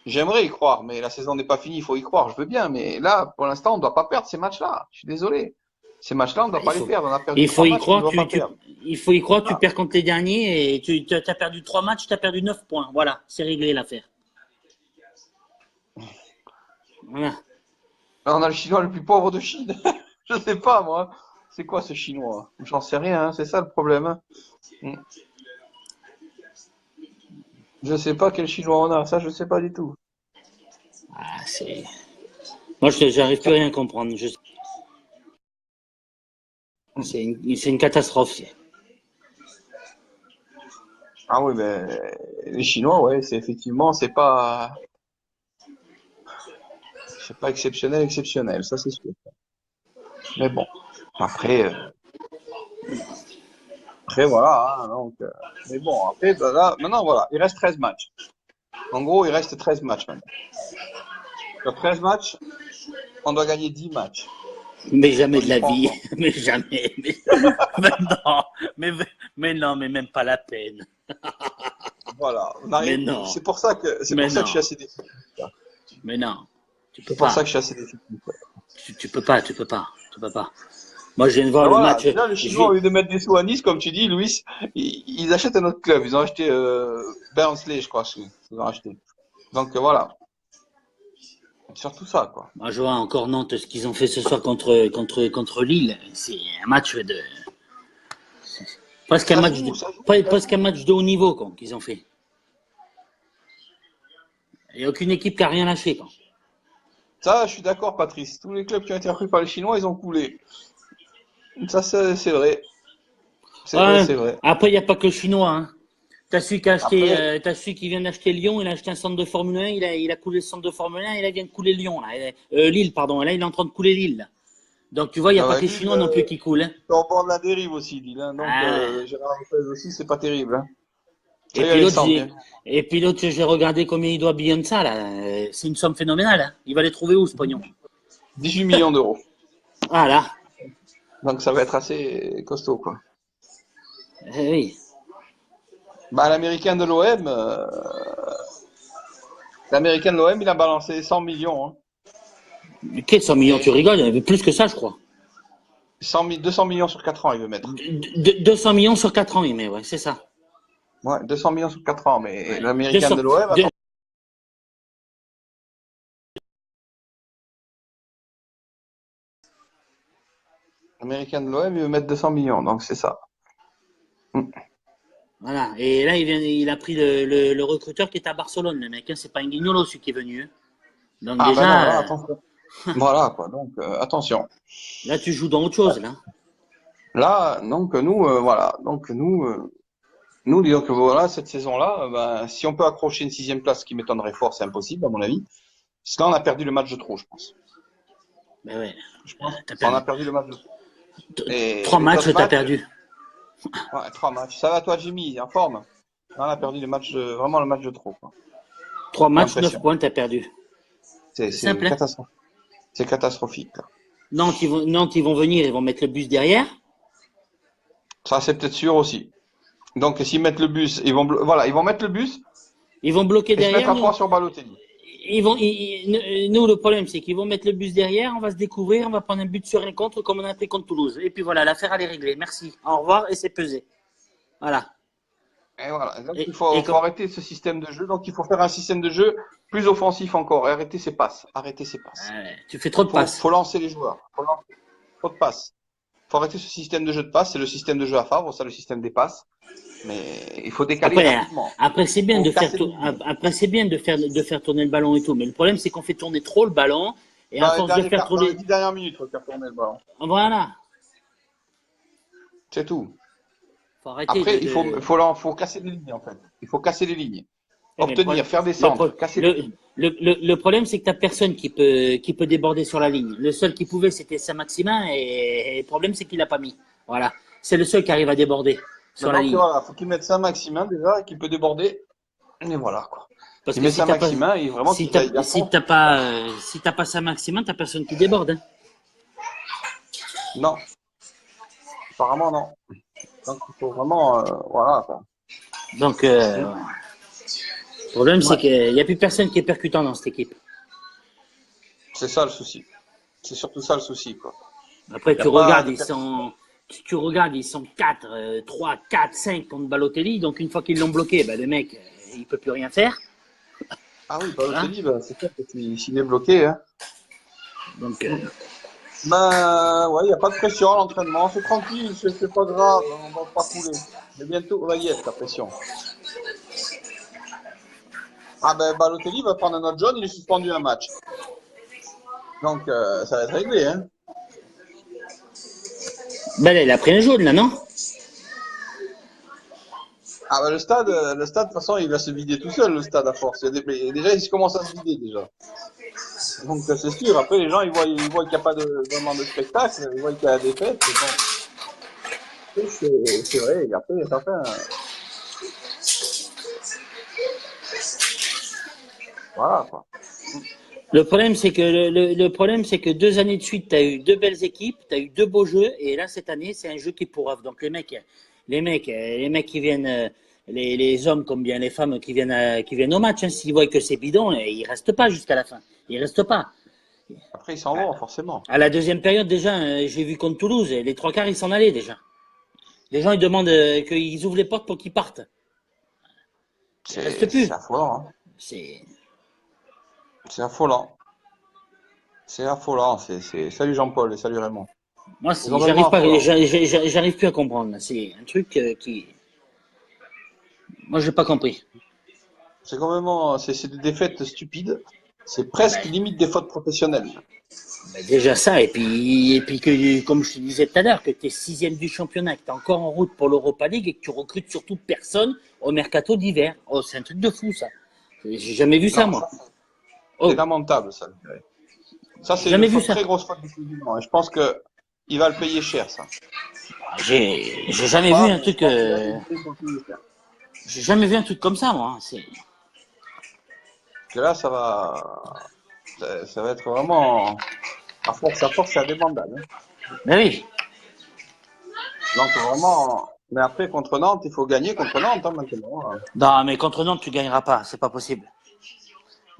J'aimerais y croire, mais la saison n'est pas finie, il faut y croire, je veux bien, mais là, pour l'instant, on ne doit pas perdre ces matchs-là. Je suis désolé. Ces matchs-là, on ne doit Il pas faut, les perdre. On a perdu il faut 3 y matchs, on ne croire. doit pas perdre. Il faut y croire. Tu Voilà. perds contre les derniers et tu as perdu 3 matchs, tu as perdu 9 points. Voilà, c'est réglé l'affaire. Voilà. Là, on a le Chinois le plus pauvre de Chine. Je sais pas, moi. C'est quoi ce Chinois? J'en sais rien, hein. C'est ça le problème, hein. Mm. Je sais pas quel Chinois on a, ça je sais pas du tout. Ah, c'est. Moi, j'arrive plus à rien comprendre. C'est une catastrophe. Ah oui, ben les Chinois, ouais, c'est effectivement, c'est pas exceptionnel, ça c'est sûr. Mais bon, après, après voilà, hein, donc, mais bon, après, ben là, maintenant voilà, il reste 13 matchs. En gros, il reste 13 matchs maintenant. Sur 13 matchs, on doit gagner 10 matchs. Mais jamais On de y la croit vie. encore. Mais jamais. Mais non. Mais non, mais même pas la peine. Voilà, on Mais arrive. non. C'est pour ça que Mais je non. suis assez déçu. Mais non. Tu peux C'est pour pas. ça que je suis assez déçu. Tu peux pas. Tu peux pas. Tu peux pas. Moi, je viens de voir Ben le voilà, match. déjà les Chinois, au lieu de mettre des sous à Nice, comme tu dis, Louis, ils achètent un autre club. Ils ont acheté Barnsley, je crois, ils ont acheté. Donc voilà, c'est surtout ça, quoi. Moi, je vois encore Nantes, ce qu'ils ont fait ce soir contre Lille. C'est un match de. Presque un Ça match joue, de, ça joue. presque un match de haut niveau, quoi, qu'ils ont fait. Il n'y a aucune équipe qui a rien lâché, quoi. Ça, je suis d'accord, Patrice. Tous les clubs qui ont été repris par les Chinois, ils ont coulé. Ça, c'est vrai. C'est vrai, Ouais. c'est vrai. Après, il n'y a pas que le chinois, hein. T'as celui qui a acheté, Après, t'as celui qui vient d'acheter Lyon, il a acheté un centre de Formule 1, il a coulé le centre de Formule 1, et là, il vient de couler Lyon, là. Lille, pardon. Et là, il est en train de couler Lille, là. Donc, tu vois, il n'y a ah pas ouais, que les Lille, Chinois non plus qui coulent, hein. c'est au bord de la dérive aussi, Lille, hein. Donc, Ah. Gérard Lopez aussi, c'est pas terrible, hein. Et Salut puis l'autre, Alexandre, hein. et puis l'autre, j'ai regardé combien il doit Beyoncé, là. C'est une somme phénoménale, hein. Il va les trouver où, ce pognon? 18 millions d'euros. Ah, là. Donc, ça va être assez costaud, quoi. Eh oui. Bah, l'américain de l'OM, il a balancé 100 millions, hein. Mais quel 100 millions, tu Et rigoles, il y en avait plus que ça, je crois. 200 millions sur 4 ans, il veut mettre. 200 millions sur 4 ans, il met, ouais, c'est ça. Ouais, 200 millions sur 4 ans, mais Ouais. l'américain 200, de l'OM, deux- attends, l'américain de l'OM, il veut mettre 200 millions, donc c'est ça. Mm. Voilà. Et là, il a pris le recruteur qui est à Barcelone, le mec, hein. C'est pas un guignolo, celui qui est venu, hein. Donc Ah, ben non, là, déjà, attention. Voilà, quoi, donc, attention. là, tu joues dans autre chose, là. Là, donc, nous, voilà, donc, nous, disons que voilà, cette saison-là, ben, si on peut accrocher une 6e place, ce qui m'étonnerait fort, c'est impossible, à mon avis. Parce que là, on a perdu le match de trop, je pense. Ben ouais. Je pense. T'as On a perdu. perdu le match de trop. Et 3 les matchs, autres t'as matchs, perdu. ouais, 3 matchs. Ça va, toi, Jimmy, en forme? Là, on a perdu vraiment le match de trop, quoi. 3 J'ai matchs, 9 l'impression. points, t'as perdu. C'est C'est simple, hein. catastrophique. C'est catastrophique, là. Nantes, ils vont venir, ils vont mettre le bus derrière. Ça, c'est peut-être sûr aussi. Donc, s'ils mettent le bus, voilà, ils vont mettre le bus Ils vont bloquer et se mettre derrière. à 3 sur Balotelli. Nous, le problème, c'est qu'ils vont mettre le bus derrière, on va se découvrir, on va prendre un but sur un contre comme on a pris contre Toulouse. Et puis voilà, l'affaire, elle est réglée. Merci. Au revoir et c'est pesé. Voilà. Et voilà. Donc, Et, il faut, et faut arrêter ce système de jeu. Donc, il faut faire un système de jeu plus offensif encore. Et arrêter ses passes. Arrêter ses passes. tu fais trop de passes. Faut lancer les joueurs. Trop de passes. Faut arrêter ce système de jeu de passes. C'est le système de jeu à Favre, ça, le système des passes. Mais il faut décaler rapidement. Après c'est bien Faut de faire, casser les lignes. après c'est bien de faire tourner le ballon et tout. Mais le problème, c'est qu'on fait tourner trop le ballon. Et à force de faire Dans les tourner, 10 dernières minutes, faut faire tourner le ballon. voilà. C'est tout. Faut arrêter Après, de, faut casser les lignes, en fait. Il faut casser les lignes. Mais Obtenir, faire des le, centres, pro- casser les lignes. le problème, c'est que t'as personne qui peut déborder sur la ligne. Le seul qui pouvait, c'était Saint-Maximin, et le problème, c'est qu'il l'a pas mis. Voilà. C'est le seul qui arrive à déborder sur la Donc, ligne. voilà, faut qu'il mette Saint-Maximin déjà et qu'il peut déborder. Et voilà, quoi. Parce Il que met si t'as pas, Saint-Maximin et vraiment si qu'il aille t'as, à fond. si t'as pas Saint-Maximin, t'as personne qui déborde, hein. Non, apparemment non. Donc il faut vraiment, voilà, quoi. Donc, le problème, c'est qu'il n'y a plus personne qui est percutant dans cette équipe. C'est ça le souci. C'est surtout ça le souci, quoi. Après, Y a pas de tu regardes, ils sont 4, 3, 4, 5 contre Balotelli. Donc, une fois qu'ils l'ont bloqué, ben, le mec, il peut plus rien faire. Ah oui, Balotelli, bah, c'est clair que s'il est bloqué, hein. Donc, Ben, ouais, il n'y a pas de pression à l'entraînement, c'est tranquille, c'est pas grave, on va pas couler. Mais bientôt, on va y être, la pression. Ah ben, Balotelli va prendre un autre jaune, il est suspendu un match. Donc, ça va être réglé, hein. ben là, il a pris un jaune, là, non? Ah ben, de toute façon, il va se vider tout seul, le stade, à force. Déjà, il commence à se vider, déjà. Donc, c'est sûr, après, les gens, ils voient qu'il n'y a pas vraiment de spectacle, ils voient qu'il y a des fêtes, et bon. C'est vrai, et après, ça fait voilà, quoi. Le problème, c'est que 2 années de suite, tu as eu 2 belles équipes, tu as eu 2 beaux jeux, et là, cette année, c'est un jeu qui pourrave. Donc, les mecs qui viennent, les hommes comme bien les femmes qui viennent au match, hein, s'ils voient que c'est bidon, ils restent pas jusqu'à la fin. Ils restent pas. Après, ils s'en vont, forcément. À la deuxième période, déjà, j'ai vu contre Toulouse, et les 3 quarts, ils s'en allaient, déjà. Les gens, ils demandent qu'ils ouvrent les portes pour qu'ils partent. Ils restent plus. C'est affolant, hein. C'est, C'est affolant. C'est affolant. Salut Jean-Paul et salut Raymond. moi, Ils ont vraiment j'arrive plus à comprendre, là. C'est un truc qui, moi, j'ai pas compris. C'est complètement, c'est des défaites stupides. C'est presque Ben, limite des fautes professionnelles. ben, déjà ça, et puis que, comme je te disais tout à l'heure, que tu es 6e du championnat, que tu es encore en route pour l'Europa League et que tu recrutes surtout personne au mercato d'hiver. Oh, c'est un truc de fou, ça. J'ai jamais vu ça, Non, moi. ça, Oh, c'est lamentable, ça. Ça, j'ai c'est une jamais vu ça. très grosse faute du président. Et je pense que il va le payer cher, ça. J'ai jamais vu Pas, un mais je truc, pense qu'il va le payer cher. j'ai jamais vu un truc comme ça, moi. Parce que là, ça va être vraiment, à force, c'est un débandade, hein. Ben oui. Donc vraiment, mais après contre Nantes, il faut gagner contre Nantes, hein, maintenant, hein. Non, mais contre Nantes, tu gagneras pas. C'est pas possible.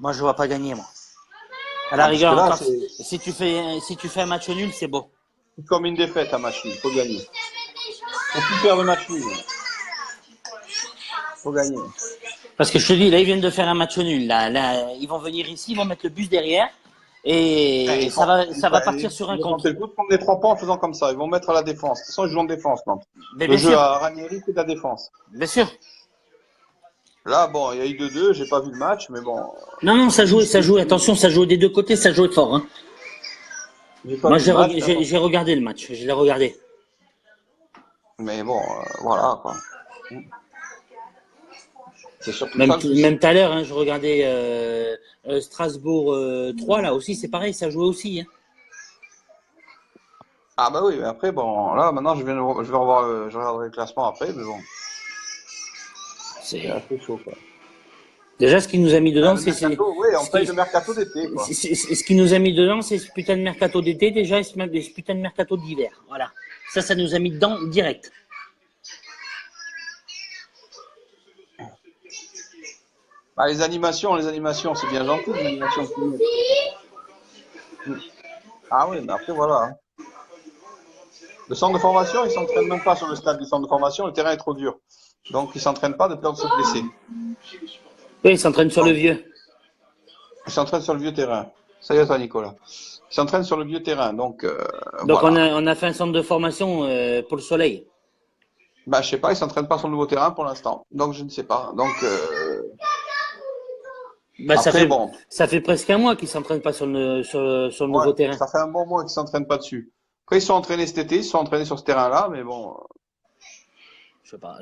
Moi, je vois pas gagner, moi. À la Ah, parce que rigueur, là, encore, c'est si tu fais un match nul, c'est beau. comme une défaite à match nul, il faut gagner. Faut plus faire de match nul, il faut gagner. Parce que je te dis, là, ils viennent de faire un match nul. Là, ils vont venir ici, ils vont mettre le bus derrière. Et ça va partir sur un Ils vont contre. tenter le coup de prendre les 3 points en faisant comme ça. Ils vont mettre à la défense. De toute façon, ils jouent en défense, Nantes. Mais Le bien jeu sûr, à Ranieri, c'est de la défense. bien sûr. Là, bon, il y a eu 2-2, j'ai pas vu le match, mais bon, Non, non, ça joue. Attention, ça joue des deux côtés, ça jouait fort, hein. j'ai pas Moi, vu le match, j'ai regardé le match. Je l'ai regardé. mais bon, voilà, quoi. C'est surtout ça le souci. Même tout à l'heure, hein, je regardais Strasbourg 3, là aussi, c'est pareil, ça jouait aussi, hein. Ah bah oui, mais après, bon, là, maintenant, je vais revoir, je regarderai le classement après, mais bon, c'est C'est assez chaud, quoi. déjà ce qui nous a mis dedans, Le mercato, oui, on ce paye qui- le mercato d'été, quoi. ce qui nous a mis dedans, c'est ce putain de mercato d'été déjà et ce putain de mercato d'hiver. Voilà. Ça nous a mis dedans direct. Bah, les animations, c'est bien gentil, les animations qu'ils mettent. Ah oui, mais après, voilà, hein. Le centre de formation, ils s'entraînent même pas sur le stade du centre de formation, le terrain est trop dur. Donc, ils s'entraînent pas de peur de se blesser. Oui, ils s'entraînent sur le Donc, vieux. ils s'entraînent sur le vieux terrain. Ça y est, toi, Nicolas. Ils s'entraînent sur le vieux terrain. Donc, Donc voilà. on a fait un centre de formation pour le soleil. Bah, je sais pas, ils s'entraînent pas sur le nouveau terrain pour l'instant. Donc, je ne sais pas. Donc, Bah, après, bon, ça fait presque un mois qu'ils s'entraînent pas sur le ouais, nouveau terrain. ça fait un bon mois qu'ils s'entraînent pas dessus. Après, ils se sont entraînés cet été, ils se sont entraînés sur ce terrain-là, mais bon, Je sais pas,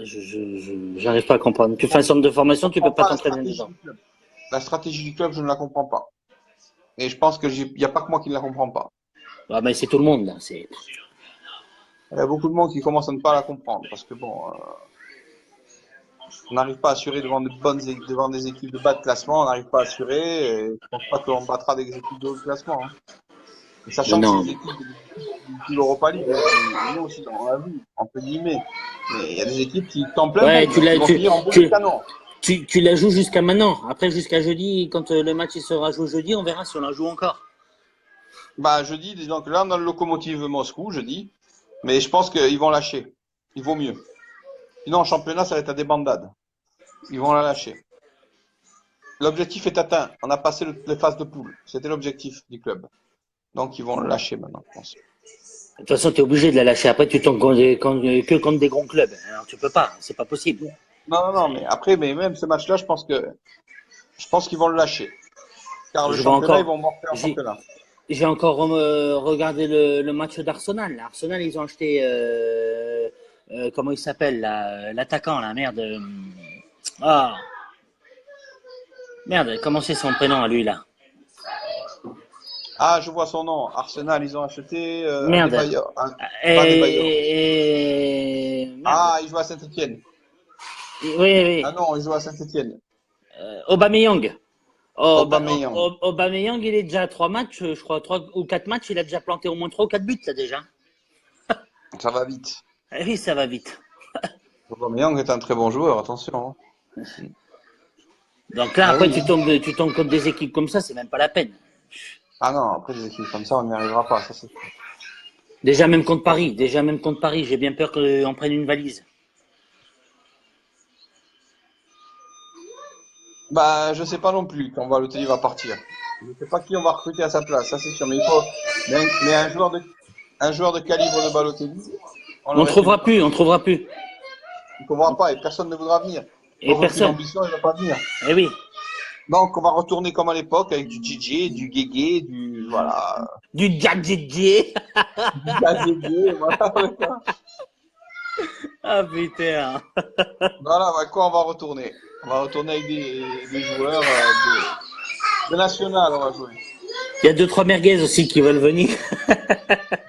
j'arrive pas à comprendre. Tu fais un centre de je formation, tu comprends peux pas pas la t'entraîner stratégie dedans. du club. La stratégie du club, je ne la comprends pas. Et je pense il y a pas que moi qui ne la comprends pas. Ah, mais c'est tout le monde, là. C'est... Il y a beaucoup de monde qui commence à ne pas la comprendre parce que bon, on n'arrive pas à assurer devant des équipes de bas de classement, on n'arrive pas à assurer. Et je pense pas qu'on battra des équipes de haut de classement, hein. Et Mais sachant que c'est non. des équipes de l'Europa League, hein, nous aussi on l'a vu, entre guillemets. Mais il y a des équipes qui sont en plein Ouais, boom, qui vont finir en bout de canon. tu la joues jusqu'à maintenant. Après, jusqu'à jeudi, quand le match il sera joué jeudi, on verra si on la joue encore. Bah jeudi, disons que là on a le Lokomotiv Moscou jeudi, mais je pense qu'ils vont lâcher. Il vaut mieux. Sinon en championnat ça va être à des bandades. Ils vont la lâcher. L'objectif est atteint. On a passé les phases de poule. C'était l'objectif du club. Donc ils vont le lâcher maintenant, je pense. De toute façon, tu es obligé de la lâcher. Après, tu tombes que contre des grands clubs. Alors, tu peux pas. C'est pas possible. Non, non, non, mais C'est- après, mais même ce match-là, je pense qu'ils vont le lâcher. Car le Je vois championnat, ils encore. vont morfler en J'ai championnat. j'ai encore regardé le match d'Arsenal. Là. Arsenal, ils ont acheté. Comment il s'appelle là, l'attaquant, la merde. Ah, merde. Comment c'est son prénom à lui là? Ah, je vois son nom. Arsenal, ils ont acheté Merde. Adebayor. Pas Adebayor. Merde. Ah, il joue à Saint-Étienne. Oui, oui. Ah non, il joue à Saint-Étienne. Aubameyang. Aubameyang. Aubameyang, il est déjà à 3 matchs, je crois, 3 ou 4 matchs, il a déjà planté au moins 3 ou 4 buts, là, déjà. Ça va vite. Eh oui, ça va vite. Aubameyang est un très bon joueur, attention, hein. Donc là, Ah après, oui. tu tombes contre des équipes comme ça, c'est même pas la peine. Ah non, après des équipes comme ça, on n'y arrivera pas. Ça, c'est sûr. Déjà même contre Paris, j'ai bien peur qu'on prenne une valise. Bah, je sais pas non plus quand Balotelli va partir. Je sais pas qui on va recruter à sa place, ça c'est sûr. Mais il faut, mais un joueur de calibre de Balotelli, on On l'aurait fait. trouvera plus, on trouvera plus. Il ne trouvera pas et personne ne voudra venir. Et Donc, aucune personne. ambition, il ne va pas venir. Eh oui, Donc, on va retourner comme à l'époque avec du DJ, du Guégué, du, voilà, du Djadjedje. du Gazégué, voilà. Ah putain. Voilà, à quoi on va retourner? On va retourner avec des joueurs de national, on va jouer. Il y a 2, 3 merguez aussi qui veulent venir.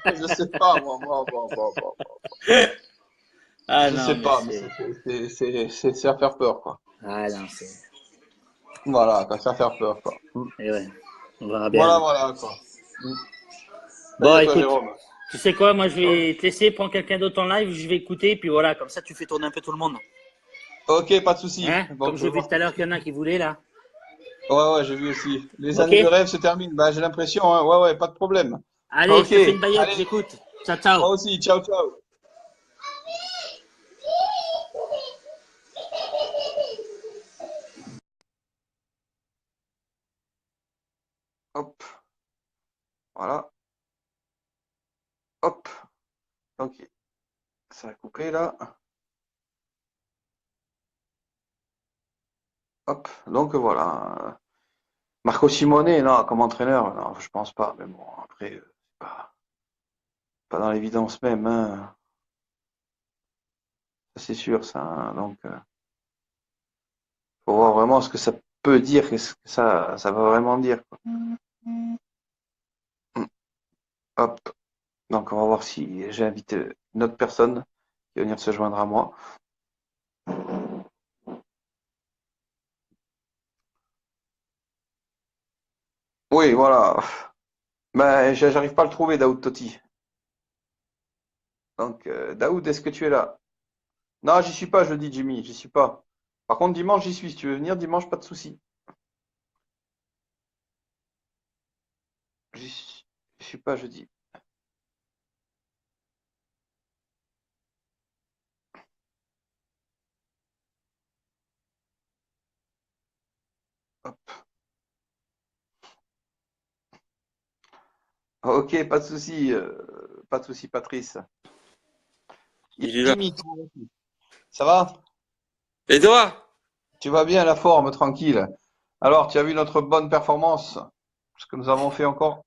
Je sais pas, moi. Ah Je non, sais mais pas, mais c'est. c'est à faire peur, quoi. Ah non, c'est. Voilà, quoi, c'est à faire peur, quoi. Eh ouais, on verra bien. Voilà, quoi. Bon, Salut à toi, écoute, Jérôme. tu sais quoi, moi je vais te laisser, prends quelqu'un d'autre en live, je vais écouter, puis voilà, comme ça tu fais tourner un peu tout le monde. Ok, pas de souci. Hein? Bon, Comme je j'ai vais vu voir. tout à l'heure qu'il y en a qui voulaient là. Ouais, j'ai vu aussi. Les Ok? années de rêve se terminent. Bah, j'ai l'impression, hein. Ouais, pas de problème. Allez, je Ok, te fais une baillette, allez, j'écoute. Ciao, ciao. moi aussi. Ciao, ciao. Hop, voilà. Hop. Ok, ça a coupé là. Hop, donc voilà. Marco Simone, non, comme entraîneur, non, je pense pas. Mais bon, après, c'est pas dans l'évidence même, hein. Ça, c'est sûr, ça, hein. Donc, faut voir vraiment ce que ça peut dire, et ce que ça va vraiment dire, quoi. Hum, Hop. Donc, on va voir si j'invite une autre personne qui va venir se joindre à moi. Oui, voilà. Ben, j'arrive pas à le trouver, Daoud Totti. Donc, Daoud, est-ce que tu es là? Non, j'y suis pas, je dis Jimmy, j'y suis pas. Par contre, dimanche, j'y suis. Si tu veux venir dimanche, pas de souci. J'y suis. Je suis pas jeudi. Hop. Ok, pas de souci, Patrice. Il est là. Jimmy, ça va? Et toi? Tu vas bien, la forme, tranquille. Alors, tu as vu notre bonne performance? Ce que nous avons fait encore?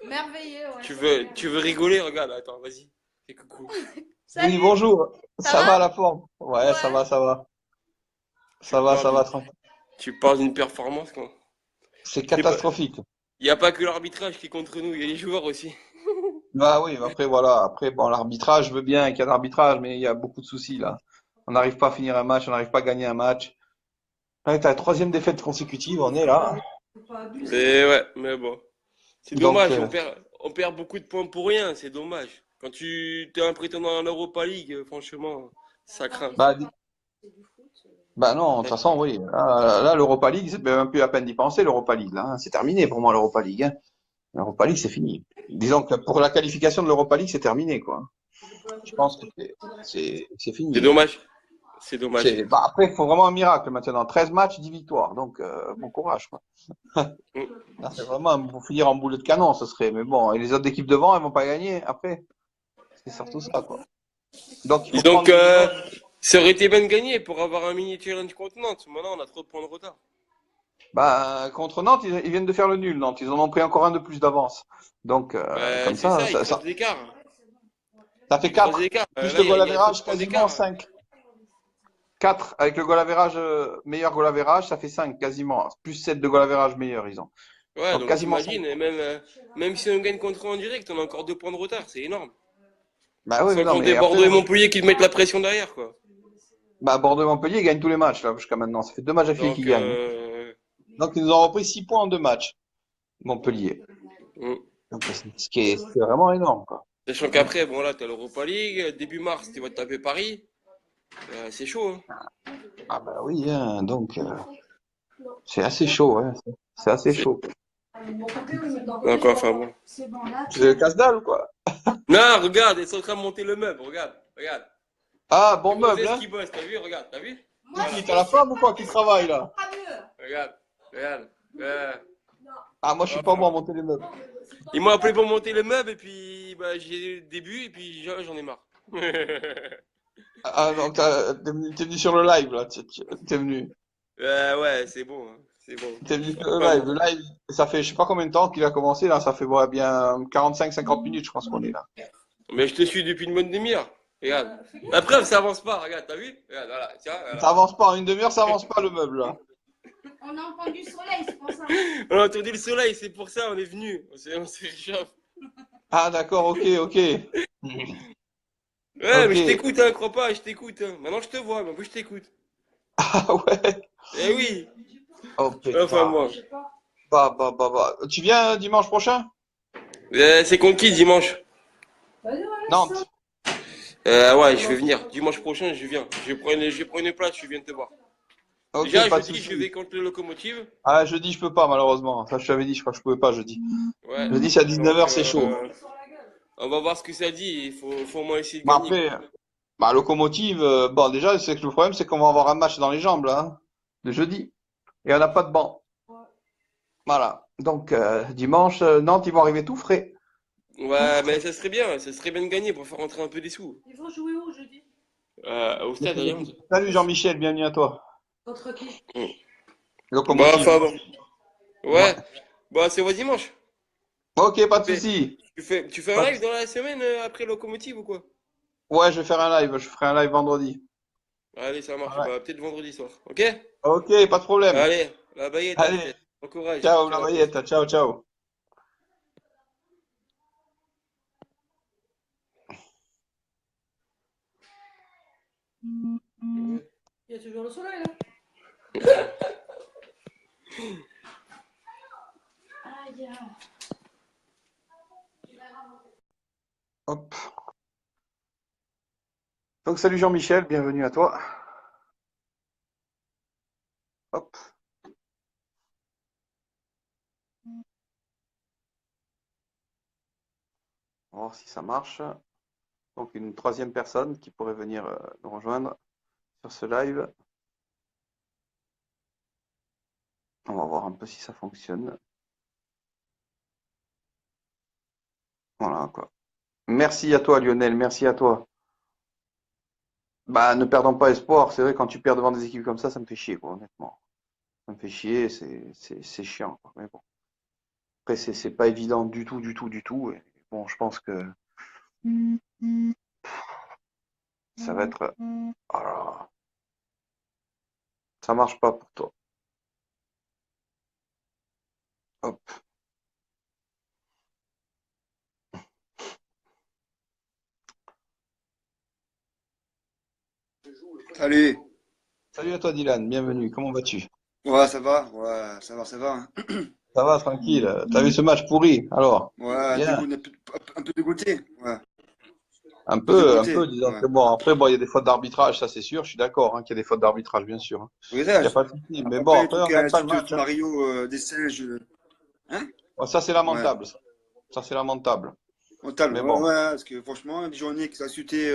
Merveilleux, ouais, Tu c'est veux, clair. tu veux rigoler? Regarde, attends, vas-y. Fais coucou. Oui, Salut, bonjour. ça Ça va, va? la forme? Ouais, ça Ouais. va, ça va. Tu parles Ça d'une, va, tranquille. tu parles d'une performance, quoi. C'est C'est pas, catastrophique. il n'y a pas que l'arbitrage qui est contre nous, il y a les joueurs aussi. Bah oui, après, voilà. Après, bon, l'arbitrage, je veux bien qu'il y ait l'arbitrage, mais il y a beaucoup de soucis, là. On n'arrive pas à finir un match, on n'arrive pas à gagner un match. Là, t'as la troisième défaite consécutive, on est là. Faut pas abuser. Mais ouais, mais bon. C'est Donc, dommage, on perd beaucoup de points pour rien, c'est dommage. Quand tu es un prétendant à l'Europa League, franchement, ça craint. bah, C'est du foot. bah non, de toute façon, oui. Là, l'Europa League, c'est même plus la peine d'y penser, l'Europa League, là, hein. C'est terminé pour moi, l'Europa League, hein. L'Europa League, c'est fini. Disons que pour la qualification de l'Europa League, c'est terminé, quoi. Je pense que c'est C'est fini, hein. dommage, c'est dommage. Bah, après, il faut vraiment un miracle maintenant. 13 matchs, 10 victoires. Donc, bon courage, quoi. Mm. Là, c'est vraiment pour finir en boulet de canon, ce serait. Mais bon, et les autres équipes devant, elles vont pas gagner après. C'est surtout ça, quoi. Donc, il Et faut donc, prendre disons, ça aurait été bien de gagner pour avoir un mini challenge continent. Maintenant, on a trop de points de retard. bah, contre Nantes, ils viennent de faire le nul, Nantes. Ils en ont pris encore un de plus d'avance. Donc, Bah, comme c'est ça, ça, ils creusent l'écart. ça fait Ils creusent 4. l'écart. Plus Là, le il y a, goal il y a trop average, de points quasiment d'écart. 5. 4 avec le goal average, meilleur goal average, ça fait 5 quasiment. Plus 7 de goal average meilleur, ils ont. Ouais, Donc, donc quasiment 5. t'imagines, et même si on gagne contre eux en direct, on a encore 2 points de retard, c'est énorme. Bah oui, C'est mais non, encore mais des après, Bordeaux et Montpellier qui te mettent la pression derrière, quoi. bah, Bordeaux-Montpellier gagne tous les matchs, là, jusqu'à maintenant. Ça fait 2 matchs d'affilée qu'ils Donc, gagnent. Donc, ils nous ont repris 6 points en 2 matchs, Montpellier. mm. Donc, c'est vraiment énorme, quoi. Sachant qu'après, bon là, t'as l'Europa League, début mars, tu vas te taper Paris. C'est chaud, hein. Ah, bah oui, hein, donc, c'est assez chaud, hein. C'est assez C'est... chaud. Donc, enfin bon. C'est bon, là, Tu veux casse-dalle ou quoi? Non, regarde, ils sont en train de monter le meuble, regarde, regarde. Ah, C'est bon meuble, Moses hein? qui bosse, t'as vu, regarde, t'as vu? moi, Qui, je t'as la suis femme ou quoi qui travaille, là? pas mieux. Regarde, regarde. Ah, moi, je suis pas bon à monter les meubles. Ils m'ont appelé pour monter le meuble et puis bah, j'ai le début et puis j'en ai marre. Ah, donc, t'es venu sur le live, là. T'es venu. Ouais, c'est bon, hein, c'est bon. T'es venu sur le Enfin live. bon. Le live, ça fait je sais pas combien de temps qu'il a commencé, là. Ça fait ouais, bien 45-50 minutes, je pense qu'on est là. Mais je te suis depuis une bonne demi-heure. Regarde. La preuve, ça avance pas, regarde, t'as vu? Regarde, voilà, tiens, Ça voilà. avance pas, en une demi-heure, ça avance pas le meuble, là. On a entendu le soleil, c'est pour ça. On a entendu le soleil, c'est pour ça on est venu. On s'est réchauffé. Ah, d'accord, ok. Ouais, mais je Ok. t'écoute, hein, crois pas, je t'écoute. Hein. Maintenant je te vois, mais moi je t'écoute. Ah, ouais. Eh oui. Oh, Enfin putain. bon. Bah. Tu viens dimanche prochain? C'est contre qui dimanche? Nantes. Ouais, je vais venir. Dimanche prochain, je viens. Je vais prendre une place, je viens te voir. Ok, Déjà, pas de jeudi, je souci. vais contre le locomotive. Ah, jeudi, je peux pas, malheureusement. Ça, je t'avais dit, je crois que je pouvais pas jeudi. Ouais. Jeudi, c'est à Donc, 19h, c'est chaud. on va voir ce que ça dit. Il faut au moins essayer de Mais gagner, après, quoi. bah, Locomotive, bon, déjà, c'est que le problème, c'est qu'on va avoir un match dans les jambes, là, hein, le jeudi. Et on n'a pas de banc. Voilà. Donc, dimanche, Nantes, ils vont arriver tout frais. Ouais, mais ça serait bien. Ça serait bien de gagner pour faire rentrer un peu des sous. Ils vont jouer où jeudi? Au stade, Allianz. Salut Jean-Michel, bienvenue à toi. Contre qui? Bah, Locomotive. enfin bon. Ouais. Ouais. Bah, c'est au dimanche. Ok, pas de Tu fais, souci. tu fais un Pas de- live dans la semaine après locomotive ou quoi? Ouais, je vais faire un live. Je ferai un live vendredi. Allez, ça marche. Ouais. Bah, peut-être vendredi soir. Ok? Ok, pas de problème. Allez, la baguette, Allez, Steph. Bon courage. ciao, la Ciao, à plus. Mayette. Ciao. Il y a toujours le soleil là. Aïe. Hop. Donc, salut Jean-Michel, bienvenue à toi. Hop. On va voir si ça marche. Donc une troisième personne qui pourrait venir nous rejoindre sur ce live. On va voir un peu si ça fonctionne. Voilà quoi. Merci à toi Lionel, merci à toi. Bah ne perdons pas espoir. C'est vrai quand tu perds devant des équipes comme ça me fait chier quoi, honnêtement. Ça me fait chier, c'est chiant, quoi. Mais bon. Après c'est pas évident du tout, du tout, du tout. Et bon, je pense que ça va être. Oh là là. Ça marche pas pour toi. Hop. Salut. Salut à toi Dylan, bienvenue. Comment vas-tu? Ouais, ça va. Ouais, ça va, hein. Ça va, tranquille. T'as vu ce match pourri? Alors, Ouais, bien. un peu dégoûté. Ouais, Un un peu peu, dégoûté. disons Ouais. que bon, après, bon, il y a des fautes d'arbitrage, ça c'est sûr, je suis d'accord, hein, qu'il y a des fautes d'arbitrage, bien sûr, hein. Oui, Il n'y a pas de souci. Mais bon, après, les après, on trucs à gagne la pas le suite match, de hein. Mario, des singes. Hein? Bon, ça c'est Ouais. lamentable, ça. Ça, c'est lamentable. Rentable. Mais Ouais, bon, ouais, parce que franchement, des journées qui s'insultaient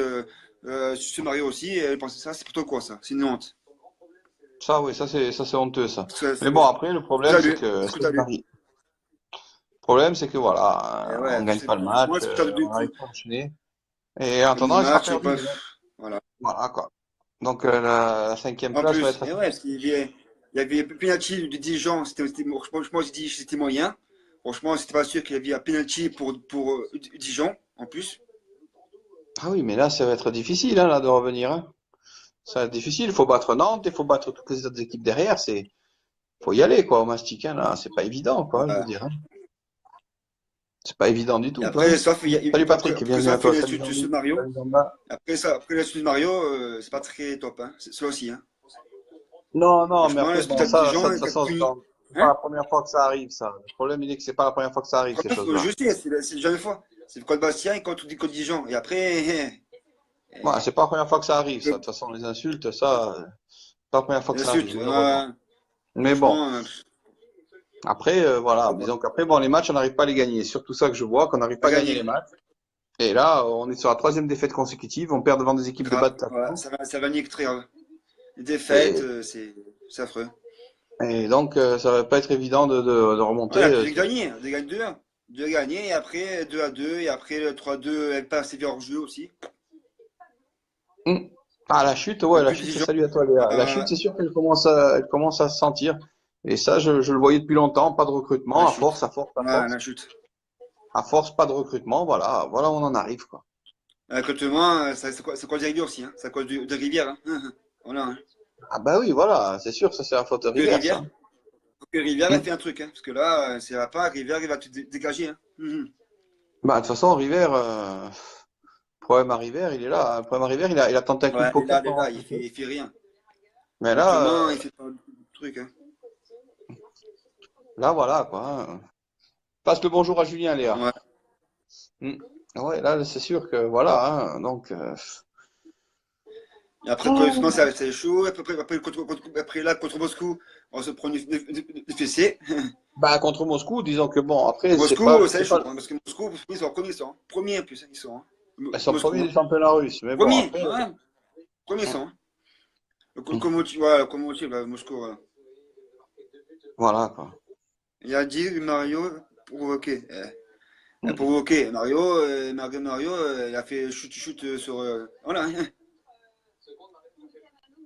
sur Mario aussi, et elle pensait ça, c'est plutôt quoi ça? C'est une honte. ça, oui, ça c'est honteux, ça. Mais bon, C'est après, le ce que problème, t'as c'est lu. que C'est ce que t'as lu. Le problème, c'est que Et voilà, on ouais, gagne pas le match, franchement, c'est ce que t'as lu. on n'arrive pas à enchaîner. Et en Comme du attendant, il sera match, et perdu, pas. hein. Voilà. Voilà, quoi. Donc, la cinquième En place va plus, être et assez. ouais, parce il y avait un penalty de Dijon, franchement, j'ai dit que c'était moyen. Franchement, c'était pas sûr qu'il y avait un penalty pour Dijon, en plus. Ah oui, mais là, ça va être difficile, hein, là, de revenir, hein. Ça va être difficile. Il faut battre Nantes, il faut battre toutes les autres équipes derrière. Faut y aller, quoi, au mastic, hein, là. C'est pas évident, quoi, je veux Ouais. dire, hein. C'est pas évident du Et tout, quoi, après, hein. sauf, Salut Patrick, après bienvenue ça à fait toi. la Salut suite de ce Jean-Luc, Mario. salut Jean-Baptiste. Après la suite de Mario, c'est pas très top, hein. Ça aussi, hein. Non, non, mais Franchement, le après, bon, spectacle de ça, Dijon, de toute il t'a façon, puni. c'est pas Hein? la première fois que ça arrive, ça. Le problème, il est que c'est pas la première fois que ça arrive, ces Je choses-là. sais, c'est la dernière fois. C'est contre Bastien et contre Dijon. Et après, Ouais, c'est pas la première fois que ça arrive, ça. De le- toute façon, les insultes, ça, c'est pas la première fois que ça l'insulte. arrive, malheureusement. Mais bon, Franchement, après, voilà, disons qu'après, bon, les matchs, on n'arrive pas à les gagner. C'est surtout ça que je vois, qu'on n'arrive pas pas à gagner les gagné. matchs. Et là, on est sur la troisième défaite consécutive, on perd devant des équipes de bas Grave. de Voilà, tableau. ça va niquer très grave. Les défaites, Et, c'est affreux. et donc, ça va pas être évident de Ouais, elle remonter. a plus de gagner. De gagner 2-1. 2 gagnés, et après 2-2, et après le 3-2, elle passe sévère hors jeu aussi. Hmm. Ah, la chute, ouais, Le la but de chute, c'est Dijon. salut à toi, Léa. La Euh, chute, c'est sûr elle commence à se sentir. Et ça, je le voyais depuis longtemps, pas de recrutement, la à force, chute. à force, à Ouais, force. la chute. À force, pas de recrutement, voilà, voilà où on en arrive, quoi. Actuellement, c'est quoi des rivières aussi, hein. C'est à cause de rivière, hein. Voilà, hein. Ah bah oui, voilà, c'est sûr, ça c'est la faute de Que River, ça. rivière, que rivière, elle Hmm. fait un truc, hein. Parce que là, si elle va pas, rivière, elle va te dégager, hein. Bah, de toute façon, River, problème à River, il est là. Le problème à River, il a tenté un coup de Ouais, poker elle est pendant là, un peu. il fait rien. Mais Actuellement, il fait pas de truc, hein. là, voilà, quoi, hein. Passe le bonjour à Julien, Léa. Ouais. Hmm. Ouais, là, c'est sûr que, voilà, hein, donc, Et après, quand c'est chaud. Après, là, contre Moscou, on se prend une fessée. bah, contre Moscou, disons que bon, après, Moscou, c'est c'est chaud, pas, hein, parce que Moscou, ils sont premiers, premier en plus, hein, ils sont. Hein. ils sont Moscou, premiers hein. du championnat russe, mais bon, Premier, après, ouais, premier hmm, sont. Hein. hmm, Locomotive, là, Moscou, voilà. voilà, quoi. Il a dit Mario provoqué. Il a Hmm. provoqué. Mario, il a fait shoot sur. Voilà.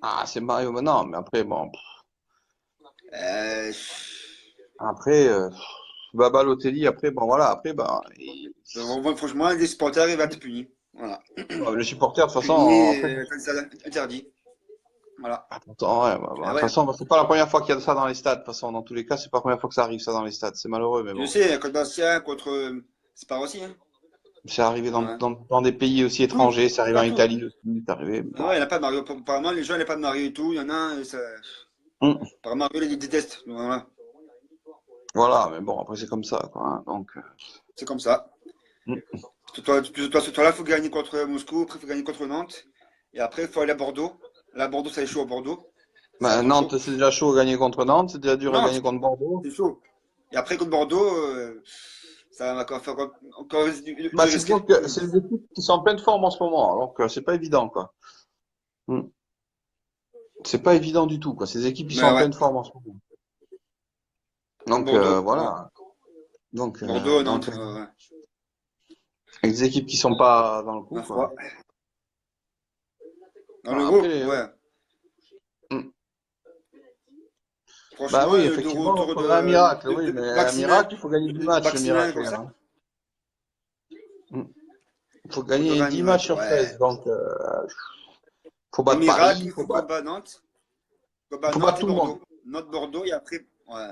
Ah, c'est Mario maintenant, mais après, bon, Euh, après, bah, Balotelli, après, bon, voilà, après, bah, franchement, les supporters, il va être puni. Voilà. le supporter, de toute façon, Puni, après, comme ça, interdit. Voilà. attends, ouais, de Ah toute ouais. façon, c'est pas la première fois qu'il y a ça dans les stades. De toute façon, dans tous les cas, c'est pas la première fois que ça arrive, ça, dans les stades. C'est malheureux, mais Je bon. sais, contre Bastien, c'est pas aussi, hein. C'est arrivé Ouais. dans des pays aussi Tout, étrangers. C'est arrivé en partout. Italie aussi. C'est arrivé, Ah bon. ouais, il n'y a pas de Mario. Apparemment, les gens, il n'y a pas de Mario et tout. Il y en a un, Hum. apparemment, Mario, il les déteste. Donc, voilà. Voilà, mais bon, après, c'est comme ça, quoi, hein. Donc, C'est comme ça. hum. Ce tour-là, il faut gagner contre Moscou. Après, il faut gagner contre Nantes. Et après, il faut aller à Bordeaux. Là, Bordeaux, ça échoue à Bordeaux. Ça va Bah, être Nantes, chaud. c'est déjà chaud à gagner contre Nantes, c'est déjà dur à Non, gagner contre Bordeaux. c'est chaud. Et après, contre Bordeaux, ça va encore faire encore Bah, du c'est risqué. sûr que c'est des équipes qui sont en pleine forme en ce moment, donc c'est pas évident, quoi. Hmm. C'est pas évident du tout, quoi. Ces équipes qui sont Mais en ouais, pleine forme en ce moment. contre Donc Bordeaux, ouais. voilà. Donc, Bordeaux, Nantes, ouais. avec des équipes qui sont pas dans le coup, Ma quoi. foi. Dans Bon, le après, groupe, ouais. hmm. Bah Franchement, oui, de effectivement, il retour faudrait un miracle, oui, de mais un Maximin, miracle, il faut gagner 10 matchs, le Maximin, miracle, comme ça. hein. Hmm. Il faut Faudrait gagner un 10 matchs miracle, sur ouais. 13, donc faut Un battre miracle, Paris, il faut qu'on bat Nantes. Qu'on bat faut battre Nantes et tout le monde. Bordeaux. Nantes, Bordeaux, et après, ouais.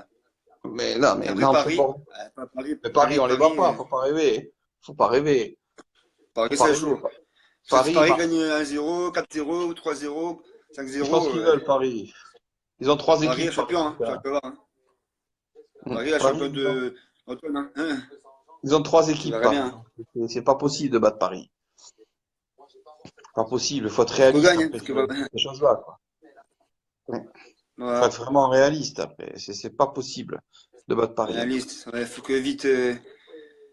Mais non, Et mais après Nantes, Paris. Bordeaux. Ouais, pas Paris, Mais Paris, on les bat Paris, pas, faut pas rêver. Faut pas rêver. Faut Paris, pas c'est rêver. chaud. Parce que si Paris, Paris gagne 1-0, 4-0, 3-0, ils font ce 5-0, qu'ils veulent, Paris. Ils ont 3 Paris est équipes, Paris. champion, hein. Tu vas voir, hein. Paris est Paris, champion de d'Antoine, hein. ils ont 3 Tu équipes, verras Paris. bien, hein. C'est pas possible de battre Paris. Pas possible. Il faut être Faut qu'on réaliste gagne, hein, après parce que ces choses-là, quoi. Faut voilà, être vraiment réaliste après. C'est pas possible de battre Paris, en tout cas. réaliste. Ouais, faut que vite,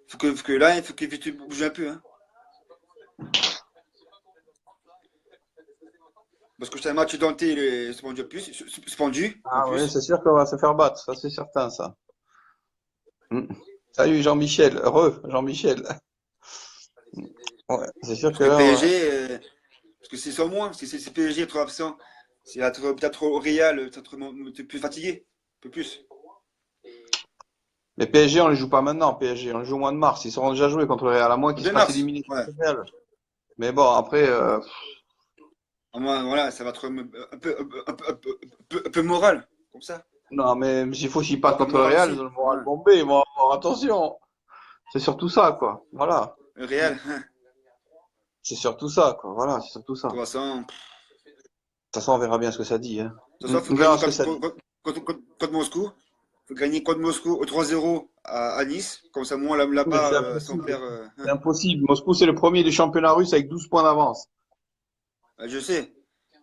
faut que là, il faut que vite tu bouges un peu, hein. Parce que c'est un match denté, il est suspendu en plus, suspendu en Ah oui, plus. c'est sûr qu'on va se faire battre. Ça, c'est certain, ça. Mm. Salut Jean-Michel. Heureux, Jean-Michel. Ouais, c'est sûr Parce que que là, ouais. PSG, parce que c'est sans moi, parce que c'est PSG trop absent. C'est peut-être au Real, peut-être plus fatigué, un peu plus. Mais PSG, on les joue pas maintenant, PSG. On les joue au mois de mars. Ils seront déjà joués contre le Real, à moins Au qu'ils se 2 fassent mars, éliminer ouais. contre le Real. Mais bon, après, Au moins, voilà, ça va être un peu moral, comme ça. non, mais s'il faut s'ils Un partent peu contre le moral Real, ils aussi. ont le moral Ouais. bombé. Ils vont avoir attention. C'est surtout ça, quoi. Voilà. Le Real, hein. C'est surtout ça, quoi. Voilà, c'est surtout ça. De De toute façon, toute façon, on verra bien ce que ça dit, hein. faut On verra gagner ce que ça dit. contre Moscou. Faut gagner contre Moscou au 3-0 à Nice. Comme ça, moi, Mais là-bas, c'est si on impossible. perd. C'est impossible. Moscou, c'est le premier du championnat russe avec 12 points d'avance. Je sais.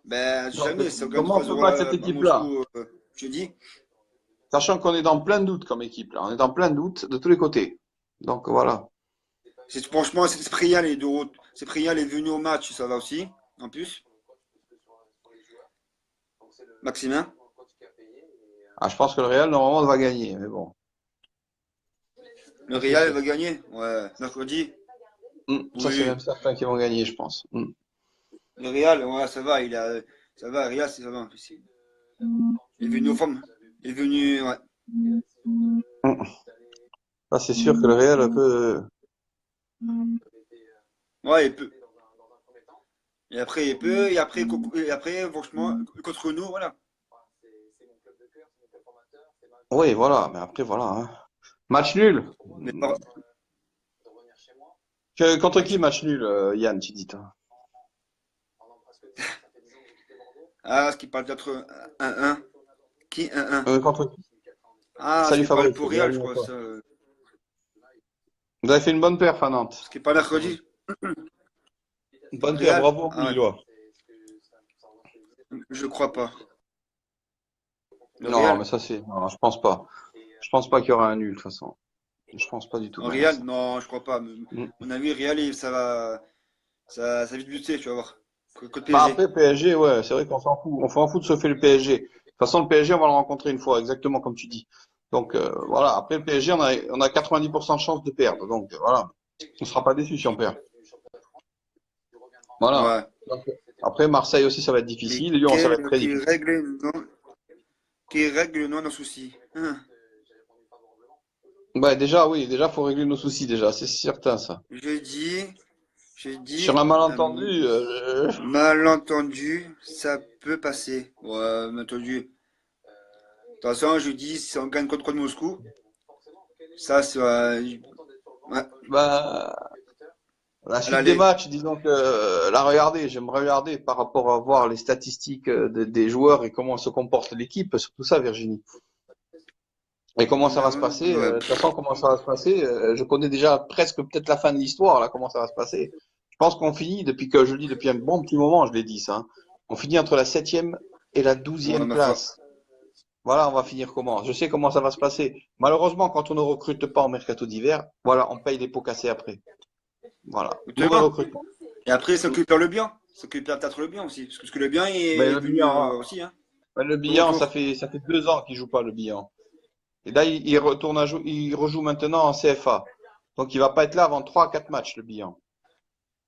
Ben, Donc, jamais, si on gagne comment on peut 3-0 battre cette à équipe-là? Moscou, jeudi. Sachant qu'on est dans plein de doutes comme équipe, là. On est dans plein de doutes de tous les côtés. Donc, voilà. Franchement, c'est Prial est de route. C'est Prial est venu au match, ça va aussi, en plus. Maximin. Ah, je pense que le Real, normalement, va gagner. Mais bon. Le Ça, c'est Real sûr. va gagner. Ouais, mercredi. Ça, c'est Oui. même certain qu'ils vont gagner, je pense. Le Real, ouais, ça va. Ça va. Real, ça va. Il est venu aux femmes. Il est venu, ouais. Ça, c'est sûr que le Real peut. Ouais, il peut. Et après, il peut. Et après, franchement, contre nous, voilà. Oui, voilà. Mais après, voilà, hein. Match nul. Mais par- Contre qui match nul, Yann, tu dis, toi? Ah, ce qui parle peut-être 1-1. Qui 1-1? Contre qui? Ah, ce Salut qui parle Fabrice. pour Real, je Bienvenue à crois. toi. Ça, Vous avez fait une bonne perf à Nantes. ce qui parle mercredi. Une bonne perf, Real? bravo aux Ah, ouais. Lillois. Je crois pas. Le Non, Real? mais ça, c'est. Non, je pense pas. Je pense pas qu'il y aura un nul, de toute façon. Je pense pas du tout, En même à Real? ça. Non, je crois pas. Mm. Mon avis, Real, ça va vite buter, tu vas voir. Côté Bah, PSG. après, PSG, ouais, c'est vrai qu'on s'en fout. On s'en fout de se faire le PSG. De toute façon, le PSG, on va le rencontrer une fois, exactement comme tu dis. Donc, voilà. Après, le PSG, on a 90% de chance de perdre. Donc, voilà. On sera pas déçu si on perd. Voilà. Ouais. Donc, après, Marseille aussi, ça va être Mais difficile. Lyon, ça va être très difficile. qui règle non nos soucis. Hein. Ouais, déjà, oui, déjà, faut régler nos soucis, déjà. C'est certain, ça. J'ai dit, Sur un malentendu, malentendu, ça peut passer. Ouais, malentendu. De toute façon, je dis, si on gagne contre Moscou, ça, c'est ouais, bah, la à suite des l'aller. matchs, disons que j'aimerais regarder par rapport à voir les statistiques des joueurs et comment se comporte l'équipe, surtout ça, Virginie. Et comment ça va se passer, Ouais. de toute façon, comment ça va se passer, je connais déjà presque peut-être la fin de l'histoire, là, comment ça va se passer. Je pense qu'on finit, depuis que je le dis depuis un bon petit moment, je l'ai dit ça, hein. On finit entre la septième et la Ouais, 12e ma foi. place. Voilà, on va finir comment? Je sais comment ça va se passer. Malheureusement, quand on ne recrute pas en mercato d'hiver, voilà, on paye les pots cassés après. Voilà. Mauvais Exactement. recrutement. Et après, ça récupère le bien. Ça récupère peut-être le bien aussi. Parce que le bien Mais est le venu bilan, aussi, hein, le de bilan, retour. ça fait 2 ans qu'il joue pas le bilan. Et là, il retourne il rejoue maintenant en CFA. Donc, il va pas être là avant 3 à 4 matchs, le bilan.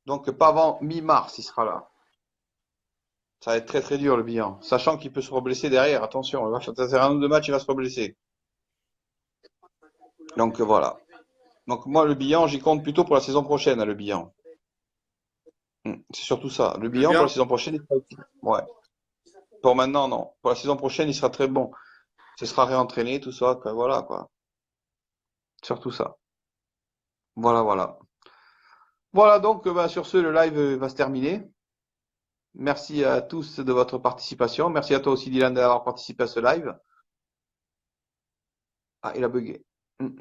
Donc, pas avant mi-mars, il sera là. Ça va être très très dur, le bilan. Sachant qu'il peut se reblesser derrière. Attention, il va faire un nombre de matchs, il va se reblesser. Donc, voilà. Donc, moi, le bilan, j'y compte plutôt pour la saison prochaine, hein, le bilan. C'est surtout ça. Le Le bilan pour la bien. saison prochaine, il sera utile. Ouais. Pour maintenant, non. Pour la saison prochaine, il sera très bon. Ce sera réentraîné, tout ça, quoi. Voilà, quoi. Surtout ça. Voilà, voilà. Voilà, donc, bah, sur ce, le live va se terminer. Merci à tous de votre participation. Merci à toi aussi, Dylan, d'avoir participé à ce live. Ah, il a bugué. Mm.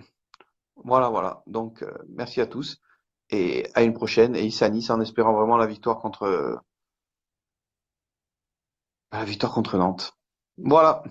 Voilà, voilà. Donc, merci à tous et à une prochaine. Et Issa Nice en espérant vraiment la victoire contre Nantes. Voilà.